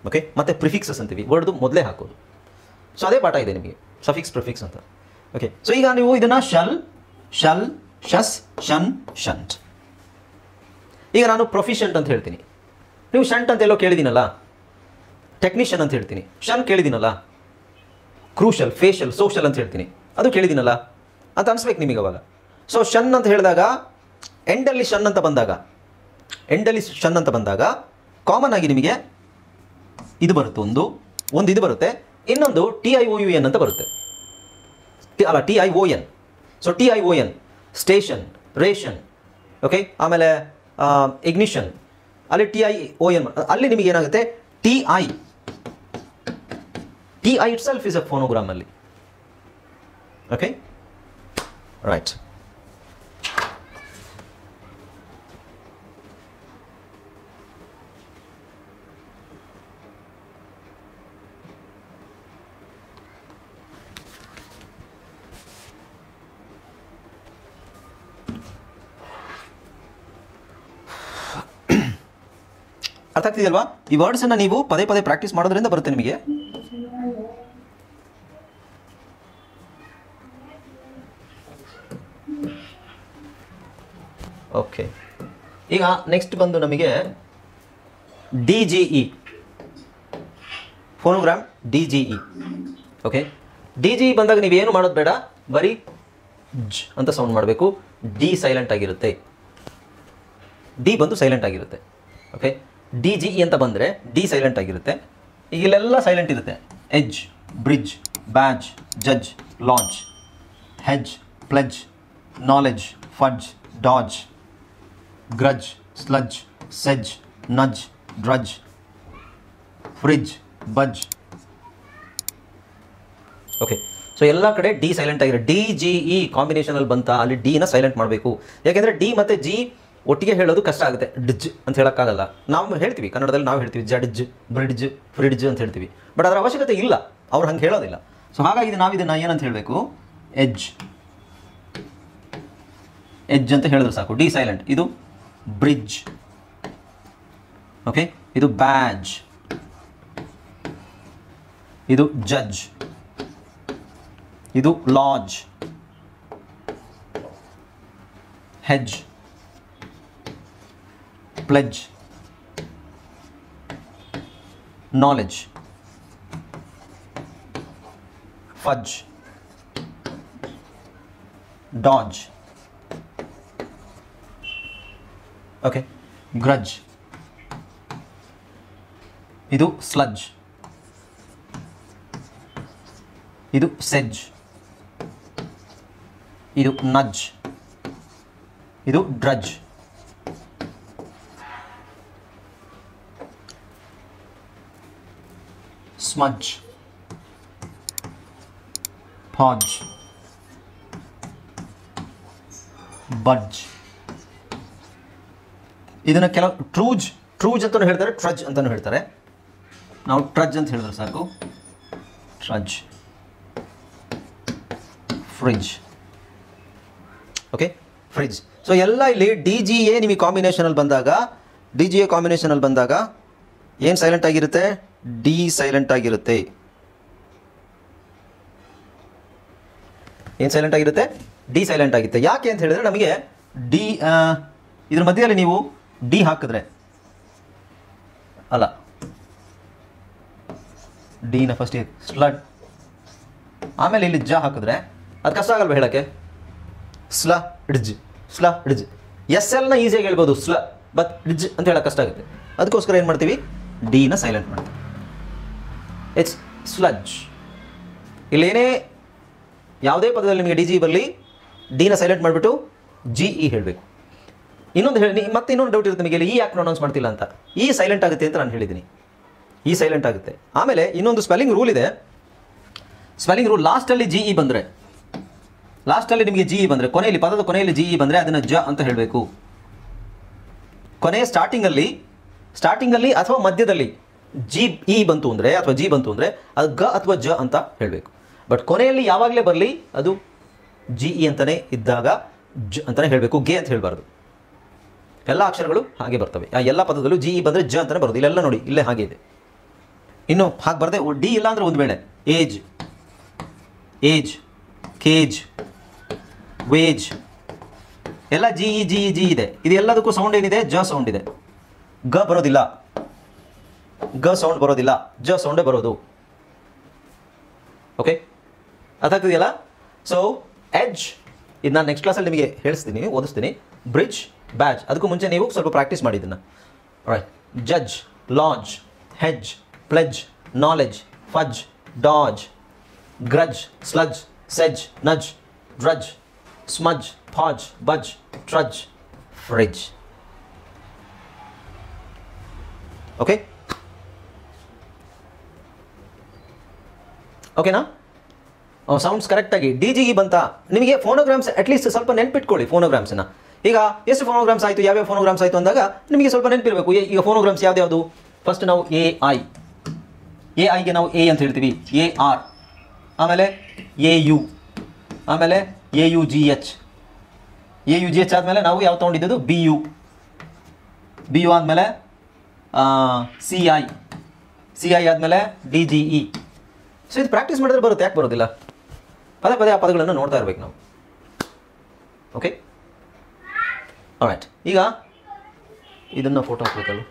ಓಕೆ, ಮತ್ತು ಪ್ರಿಫಿಕ್ಸಸ್ ಅಂತೀವಿ, ವರ್ಡ್ದು ಮೊದಲೇ ಹಾಕೋದು. ಸೊ ಅದೇ ಪಾಠ ಇದೆ ನಿಮಗೆ, ಸಫಿಕ್ಸ್ ಪ್ರಿಫಿಕ್ಸ್ ಅಂತ. ಓಕೆ, ಸೊ ಈಗ ನೀವು ಇದನ್ನು ಶಲ್, ಶಸ್, ಶಂಟ್. ಈಗ ನಾನು ಪ್ರೊಫಿಷಂಟ್ ಅಂತ ಹೇಳ್ತೀನಿ. ನೀವು ಶಂಟ್ ಅಂತ ಎಲ್ಲೋ ಕೇಳಿದ್ದೀನಲ್ಲ. ಟೆಕ್ನಿಷಿಯನ್ ಅಂತ ಹೇಳ್ತೀನಿ. ಶನ್ ಕೇಳಿದ್ದೀನಲ್ಲ. ಕ್ರೂಷಲ್, ಫೇಶಿಯಲ್, ಸೋಷಲ್ ಅಂತ ಹೇಳ್ತೀನಿ. ಅದು ಕೇಳಿದ್ದೀನಲ್ಲ ಅಂತ ಅನಿಸ್ಬೇಕು ನಿಮಗೆ ಅವಾಗ. ಸೊ ಶನ್ ಅಂತ ಹೇಳಿದಾಗ ಎಂಡಲ್ಲಿ ಶನ್ ಅಂತ ಬಂದಾಗ ಕಾಮನ್ ಆಗಿ ನಿಮಗೆ ಇದು ಬರುತ್ತೆ. ಒಂದು ಇದು ಬರುತ್ತೆ. ಇನ್ನೊಂದು TIOUN ಅಂತ ಬರುತ್ತೆ. ಅಲ್ಲ, TION. So TION station, ration. Okay, ಆಮೇಲೆ ಇಗ್ನಿಷನ್. ಅಲ್ಲಿ TION. ಅಲ್ಲಿ ನಿಮಗೆ ಏನಾಗುತ್ತೆ? TI it self is A phonogram. ಅಲ್ಲಿ ಓಕೆ ರೈಟ್. ಅರ್ಥ ಆಗ್ತಿದೆಯಲ್ವಾ? ಈ ವರ್ಡ್ಸನ್ನು ನೀವು ಪದೇ ಪದೇ ಪ್ರಾಕ್ಟೀಸ್ ಮಾಡೋದ್ರಿಂದ ಬರುತ್ತೆ ನಿಮಗೆ. ಓಕೆ, ಈಗ ನೆಕ್ಸ್ಟ್ ಬಂದು ನಮಗೆ DGE, phonogram DGE. Okay, DGE ಬಂದಾಗ ನೀವೇನು ಮಾಡೋದು ಬೇಡ, ಬರೀ ಜ್ ಅಂತ ಸೌಂಡ್ ಮಾಡಬೇಕು. ಡಿ ಸೈಲೆಂಟ್ ಆಗಿರುತ್ತೆ, ಡಿ ಬಂದು ಸೈಲೆಂಟ್ ಆಗಿರುತ್ತೆ. ಓಕೆ, DGE ಅಂತ ಬಂದರೆ ಡಿ ಸೈಲೆಂಟ್ ಆಗಿರುತ್ತೆ. ಈಗ ಇಲ್ಲೆಲ್ಲ ಸೈಲೆಂಟ್ ಇರುತ್ತೆ. Edge, bridge, badge, judge, lodge, hedge, pledge, knowledge, fudge, dodge, grudge, sludge, ಸೆಜ್, nudge, drudge, fridge, budge. Okay, so ಎಲ್ಲ ಕಡೆ ಡಿ ಸೈಲೆಂಟ್ ಆಗಿರೋ. DGE ಕಾಂಬಿನೇಷನಲ್ಲಿ ಬಂತ ಅಲ್ಲಿ ಡಿನ ಸೈಲೆಂಟ್ ಮಾಡಬೇಕು. ಯಾಕೆಂದರೆ ಡಿ ಮತ್ತು ಜಿ ಒಟ್ಟಿಗೆ ಹೇಳೋದು ಕಷ್ಟ ಆಗುತ್ತೆ. ಡಿಜ್ ಅಂತ ಹೇಳೋಕ್ಕಾಗಲ್ಲ. ನಾವು ಹೇಳ್ತೀವಿ ಕನ್ನಡದಲ್ಲಿ, ನಾವು ಹೇಳ್ತೀವಿ ಜಡ್ಜ್, ಬ್ರಿಡ್ಜ್, ಫ್ರಿಡ್ಜ್ ಅಂತ ಹೇಳ್ತೀವಿ. ಬಟ್ ಅದರ ಅವಶ್ಯಕತೆ ಇಲ್ಲ, ಅವ್ರು ಹಂಗೆ ಹೇಳೋದಿಲ್ಲ. ಸೊ ಹಾಗಾಗಿ ನಾವು ಇದನ್ನು ಏನಂತ ಹೇಳಬೇಕು, ಎಜ್, ಎಜ್ ಅಂತ ಹೇಳಿದ್ರೆ ಸಾಕು, ಡಿ ಸೈಲೆಂಟ್. ಇದು ಬ್ರಿಡ್ಜ್, ಓಕೆ, ಇದು ಬ್ಯಾಜ್, ಇದು ಜಡ್ಜ್, ಇದು lodge, hedge, pledge, knowledge, fudge, ಡಾಜ್, okay, grudge, ಇದು ಸ್ಲಜ್, ಇದು ಸೆಜ್, ಇದು ನಜ್, ಇದು ಡ್ರಜ್. Smudge, Paz, ಬಡ್ಜ್. ಇದನ್ನು ಕೆಲವು ಟ್ರೂಜ್ ಅಂತಲೂ ಹೇಳ್ತಾರೆ, ಟ್ರಜ್ ಅಂತಲೂ ಹೇಳ್ತಾರೆ. ನಾವು ಟ್ರಜ್ ಅಂತ ಹೇಳಿದ್ರೆ ಸಾಕು, ಟ್ರಜ್, ಫ್ರಿಡ್ಜ್. Okay, fridge. ಸೊ ಎಲ್ಲ ಇಲ್ಲಿ DGA ನಿಮಗೆ ಕಾಂಬಿನೇಷನಲ್ಲಿ ಬಂದಾಗ ಏನು ಸೈಲೆಂಟ್ ಆಗಿರುತ್ತೆ, ಡಿ ಸೈಲೆಂಟ್ ಆಗಿರುತ್ತೆ. ಏನು ಸೈಲೆಂಟ್ ಆಗಿರುತ್ತೆ, ಡಿ ಸೈಲೆಂಟ್ ಆಗುತ್ತೆ. ಯಾಕೆ ಅಂತ ಹೇಳಿದ್ರೆ ನಮಗೆ ಡಿ ಇದ್ರ ಮಧ್ಯದಲ್ಲಿ ನೀವು ಡಿ ಹಾಕಿದ್ರೆ ಅಲ್ಲ, ಡಿನ ಫಸ್ಟಿಗೆ ಸ್ಲಡ್, ಆಮೇಲೆ ಇಲ್ಲಿ ಜ ಹಾಕಿದ್ರೆ ಅದು ಕಷ್ಟ ಆಗಲ್ವ ಹೇಳೋಕ್ಕೆ. ಸ್ಲ ಇಡ್ಜ್, ಸ್ಲ ಇಡ್ಜ್. SLನ ಈಸಿಯಾಗಿ ಹೇಳ್ಬೋದು, ಸ್ಲ, ಬಟ್ ಇಡ್ಜ್ ಅಂತ ಹೇಳೋಕೆ ಕಷ್ಟ ಆಗುತ್ತೆ. ಅದಕ್ಕೋಸ್ಕರ ಏನು ಮಾಡ್ತೀವಿ, ಡಿನ ಸೈಲೆಂಟ್ ಮಾಡ್ತೀವಿ. It's sludge. ಇಲ್ಲೇನೇ ಯಾವುದೇ ಪದದಲ್ಲಿ ನಿಮಗೆ DGE ಬರಲಿ, ಡಿನ ಸೈಲೆಂಟ್ ಮಾಡಿಬಿಟ್ಟು GE ಹೇಳಬೇಕು. ಇನ್ನೊಂದು ಇನ್ನೊಂದು ಡೌಟ್ ಇರುತ್ತೆ ನಿಮಗೆ, ಈ ಯಾಕೆ ಪ್ರೊನೌನ್ಸ್ ಮಾಡ್ತಿಲ್ಲ ಅಂತ. ಈ ಸೈಲೆಂಟ್ ಆಗುತ್ತೆ ಅಂತ ನಾನು ಹೇಳಿದ್ದೀನಿ, ಈ ಸೈಲೆಂಟ್ ಆಗುತ್ತೆ. ಆಮೇಲೆ ಇನ್ನೊಂದು ಸ್ಪೆಲ್ಲಿಂಗ್ ರೂಲ್ ಇದೆ. ಸ್ಪೆಲ್ಲಿಂಗ್ ರೂಲ್, ಲಾಸ್ಟಲ್ಲಿ GE ಬಂದರೆ, ಲಾಸ್ಟಲ್ಲಿ ನಿಮಗೆ GE ಬಂದರೆ, ಪದದ ಕೊನೆಯಲ್ಲಿ GE ಬಂದರೆ ಅದನ್ನು ಜ ಅಂತ ಹೇಳಬೇಕು. ಕೊನೆಯ ಸ್ಟಾರ್ಟಿಂಗಲ್ಲಿ ಅಥವಾ ಮಧ್ಯದಲ್ಲಿ GE ಬಂತು ಅಂದರೆ ಅಥವಾ ಜಿ ಬಂತು ಅಂದರೆ ಅದು ಗ ಅಥವಾ ಜ ಅಂತ ಹೇಳಬೇಕು. ಬಟ್ ಕೊನೆಯಲ್ಲಿ ಯಾವಾಗಲೇ ಬರಲಿ ಅದು GE ಅಂತಲೇ ಇದ್ದಾಗ ಜ ಅಂತಲೇ ಹೇಳಬೇಕು, ಗೆ ಅಂತ ಹೇಳಬಾರ್ದು. ಎಲ್ಲ ಅಕ್ಷರಗಳು ಹಾಗೆ ಬರ್ತವೆ. ಎಲ್ಲ ಪದದಲ್ಲೂ GE ಬಂದರೆ ಜ ಅಂತಲೇ ಬರೋದು. ಇಲ್ಲೆಲ್ಲ ನೋಡಿ, ಇಲ್ಲೇ ಹಾಗೆ ಇದೆ. ಇನ್ನು ಹಾಗೆ ಬರದೆ ಡಿ ಇಲ್ಲ ಅಂದರೆ ಒಂದು ವೇಳೆ ಏಜ್, ಕೇಜ್, ವೇಜ್ ಎಲ್ಲ GE ಇದೆ. ಇದೆಲ್ಲದಕ್ಕೂ ಸೌಂಡ್ ಏನಿದೆ, ಜ ಸೌಂಡ್ ಇದೆ. ಗ ಬರೋದಿಲ್ಲ, ಗ ಸೌಂಡ್ ಬರೋದಿಲ್ಲ, ಜ ಸೌಂಡೇ ಬರೋದು. ಓಕೆ, ಅದಾಗ್ತಿದೆಯಲ್ಲ. ಸೊ ಎಡ್ಜ್, ಇದು ನಾನು ನೆಕ್ಸ್ಟ್ ಕ್ಲಾಸಲ್ಲಿ ನಿಮಗೆ ಹೇಳಿಸ್ತೀನಿ, ಓದಿಸ್ತೀನಿ. ಬ್ರಿಡ್ಜ್, ಬ್ಯಾಜ್, ಅದಕ್ಕೂ ಮುಂಚೆ ನೀವು ಸ್ವಲ್ಪ ಪ್ರಾಕ್ಟೀಸ್ ಮಾಡಿ ಇದನ್ನು. Right, judge, lodge, hedge, pledge, knowledge, fudge, dodge, grudge, sludge, ಸೆಜ್, nudge, drudge, smudge, podge, budge, trudge, fridge. Okay, ಓಕೆನಾ? ಸೌಂಡ್ಸ್ ಕರೆಕ್ಟಾಗಿ ಡಿ ಜಿಗೆ ಬಂತ. ನಿಮಗೆ ಫೋನೋಗ್ರಾಮ್ಸ್ ಅಟ್ಲೀಸ್ಟ್ ಸ್ವಲ್ಪ ನೆನ್ಪಿಟ್ಕೊಳ್ಳಿ ಫೋನೋಗ್ರಾಮ್ಸನ್ನು. ಈಗ ಎಷ್ಟು ಫೋನೋಗ್ರಾಮ್ಸ್ ಆಯಿತು, ಯಾವ್ಯಾವ ಫೋನೋಗ್ರಾಮ್ಸ್ ಆಯಿತು ಅಂದಾಗ ನಿಮಗೆ ಸ್ವಲ್ಪ ನೆನಪಿರಬೇಕು. ಈಗ ಫೋನೋಗ್ರಾಮ್ಸ್ ಯಾವ್ದು? ಫಸ್ಟ್ ನಾವು ಎ ಐಗೆ ನಾವು ಎ ಅಂತ ಹೇಳ್ತೀವಿ, ಎ ಆರ್, ಆಮೇಲೆ ಎ ಯು, ಆಮೇಲೆ ಎ ಯು ಜಿ ಎಚ್ ಆದಮೇಲೆ ನಾವು ಯಾವ ತೊಗೊಂಡಿದ್ದು? ಬಿ ಯು ಆದಮೇಲೆ ಸಿ ಐ ಆದಮೇಲೆ ಡಿ ಜಿ ಇ. ಸೊ ಇದು ಪ್ರಾಕ್ಟೀಸ್ ಮಾಡಿದ್ರೆ ಬರುತ್ತೆ, ಯಾಕೆ ಬರೋದಿಲ್ಲ? ಪದೇ ಪದೇ ಆ ಪದಗಳನ್ನು ನೋಡ್ತಾ ಇರ್ಬೇಕು ನಾವು. Okay, all right. ಈಗ ಇದನ್ನು ಫೋಟೋ ಹಾಕ್ಬೇಕಲ್ಲ.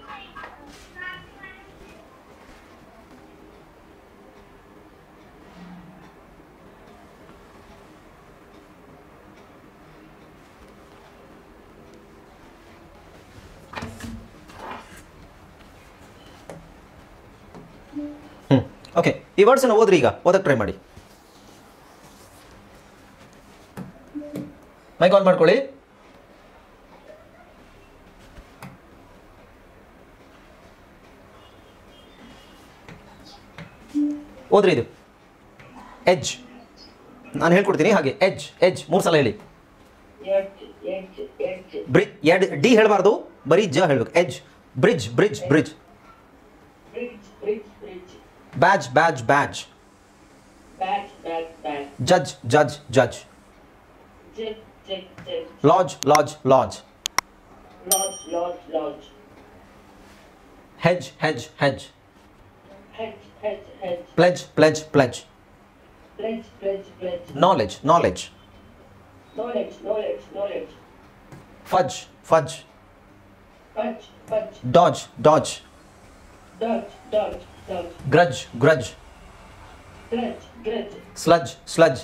ಓಕೆ, ಈ ವರ್ಡ್ಸನ್ನು ಓದ್ರಿ. ಈಗ ಓದಕ್ಕೆ ಟ್ರೈ ಮಾಡಿ. ಮೈಕ್ ಆನ್ ಮಾಡ್ಕೊಳ್ಳಿ. ಓದ್ರಿ. ಇದು ಎಜ್, ನಾನು ಹೇಳ್ಕೊಡ್ತೀನಿ ಹಾಗೆ. ಎಜ್ 3 ಸಲ ಹೇಳಿ. ಡಿ ಹೇಳಬಾರ್ದು, ಬರೀ ಜ ಹೇಳ್ಬೇಕು. Edge. Bridge. Badge. Judge. Lodge. Hedge. Pledge. Knowledge. Fudge. Dodge. Grudge. Sludge.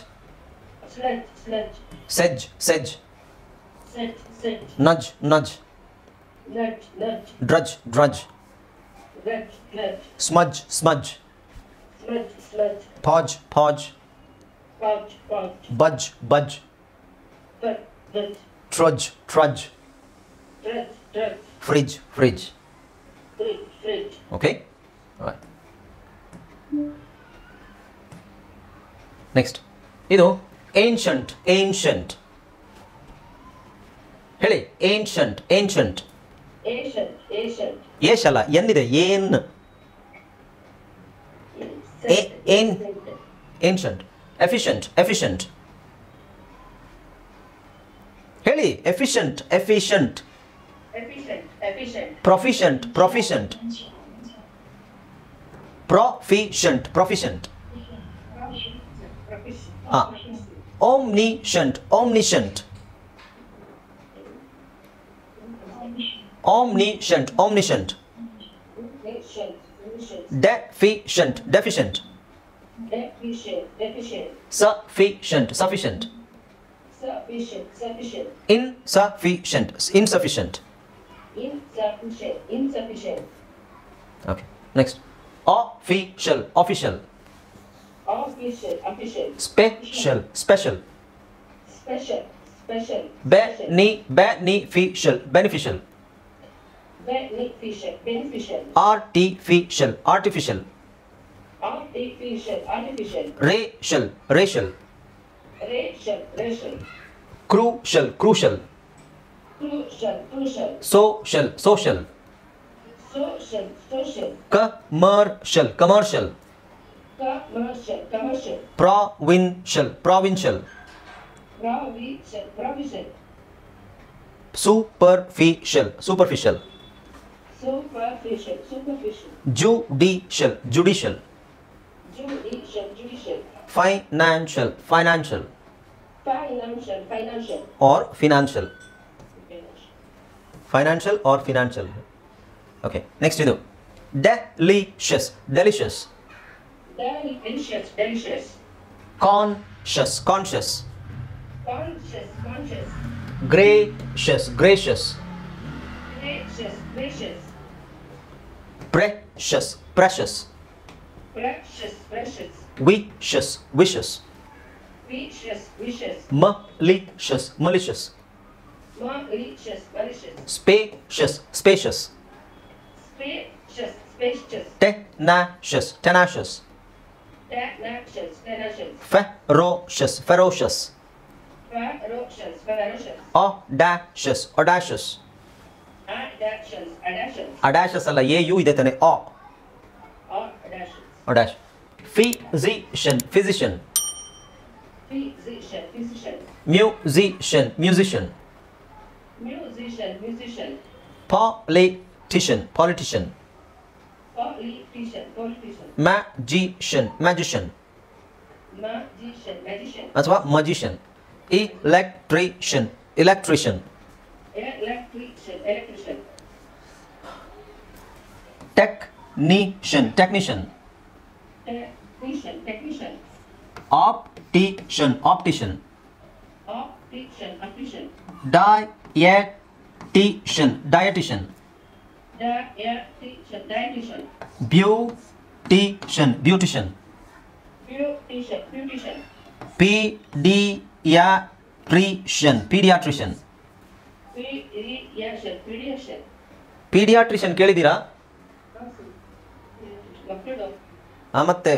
Sedge. Nudge. Drudge. Smudge. Podge. Budge. Trudge. Fridge. Okay, next ಇದು ಏನ್ಷಂಟ್. ಹೇಳಿ. ಏನ್ಷಂಟ್. ಏಷ್ ಅಲ್ಲ, ಎನ್ನಿದೆ. ಏನ್ಷಂಟ್. ಎಫಿಷಿಯಂಟ್. ಹೇಳಿ. Efficient. Proficient. Omniscient. Deficient. Sufficient. Insufficient. Okay, next. Official. Special. Beneficial. Artificial. Racial. Crucial. Social. Commercial. Provincial. Superficial. Judicial. Financial. Or financial. Okay, next idu delicious. Conscious. Gracious. Precious. Wishes. Malicious. Spacious. Tenacious. Ferocious. Ferocious. Audacious. Audacious. Audacious ಅಲ್ಲ, AU ಇದೆ ತಾನೆ. Audacious. Physician. Physician. Musician. Musician. Politician. Politician. Magician. Magician. ಅಥವಾ magician. Electrician. Electrician. Technician. Technician. Optician. Optician. Dietitian. Dietitian. Beautician. Beautician. Pediatrician. Pediatrician. Pediatrician ಕೇಳಿದ್ದೀರಾ? ಮತ್ತೆ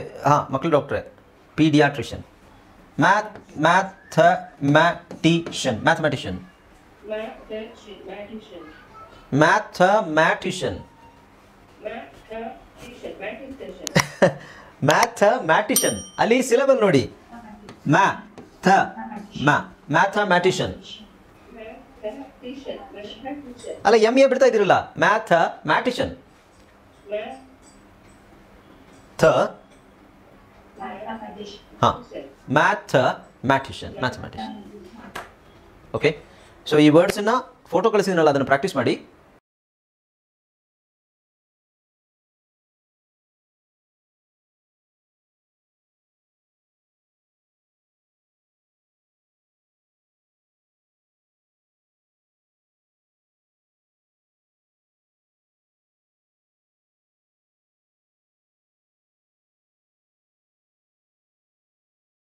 ಮಕ್ಕಳು ಡಾಕ್ಟ್ರೆ. Pediatrician. Mathematician. Mathematician. Mathematician. Mathematician. ಅಲ್ಲಿ syllable ನೋಡಿ. Mathematician. ಅಲ್ಲ MA ಬಿಡ್ತಾ ಇದ್ದೀರಲ್ಲ. Mathematician. Mathematician. Mathematician. Okay, so ಈ ವರ್ಡ್ಸನ್ನು ಫೋಟೋ ಕಳಿಸಿದ್ನಲ್ಲ, ಅದನ್ನು ಪ್ರಾಕ್ಟೀಸ್ ಮಾಡಿ.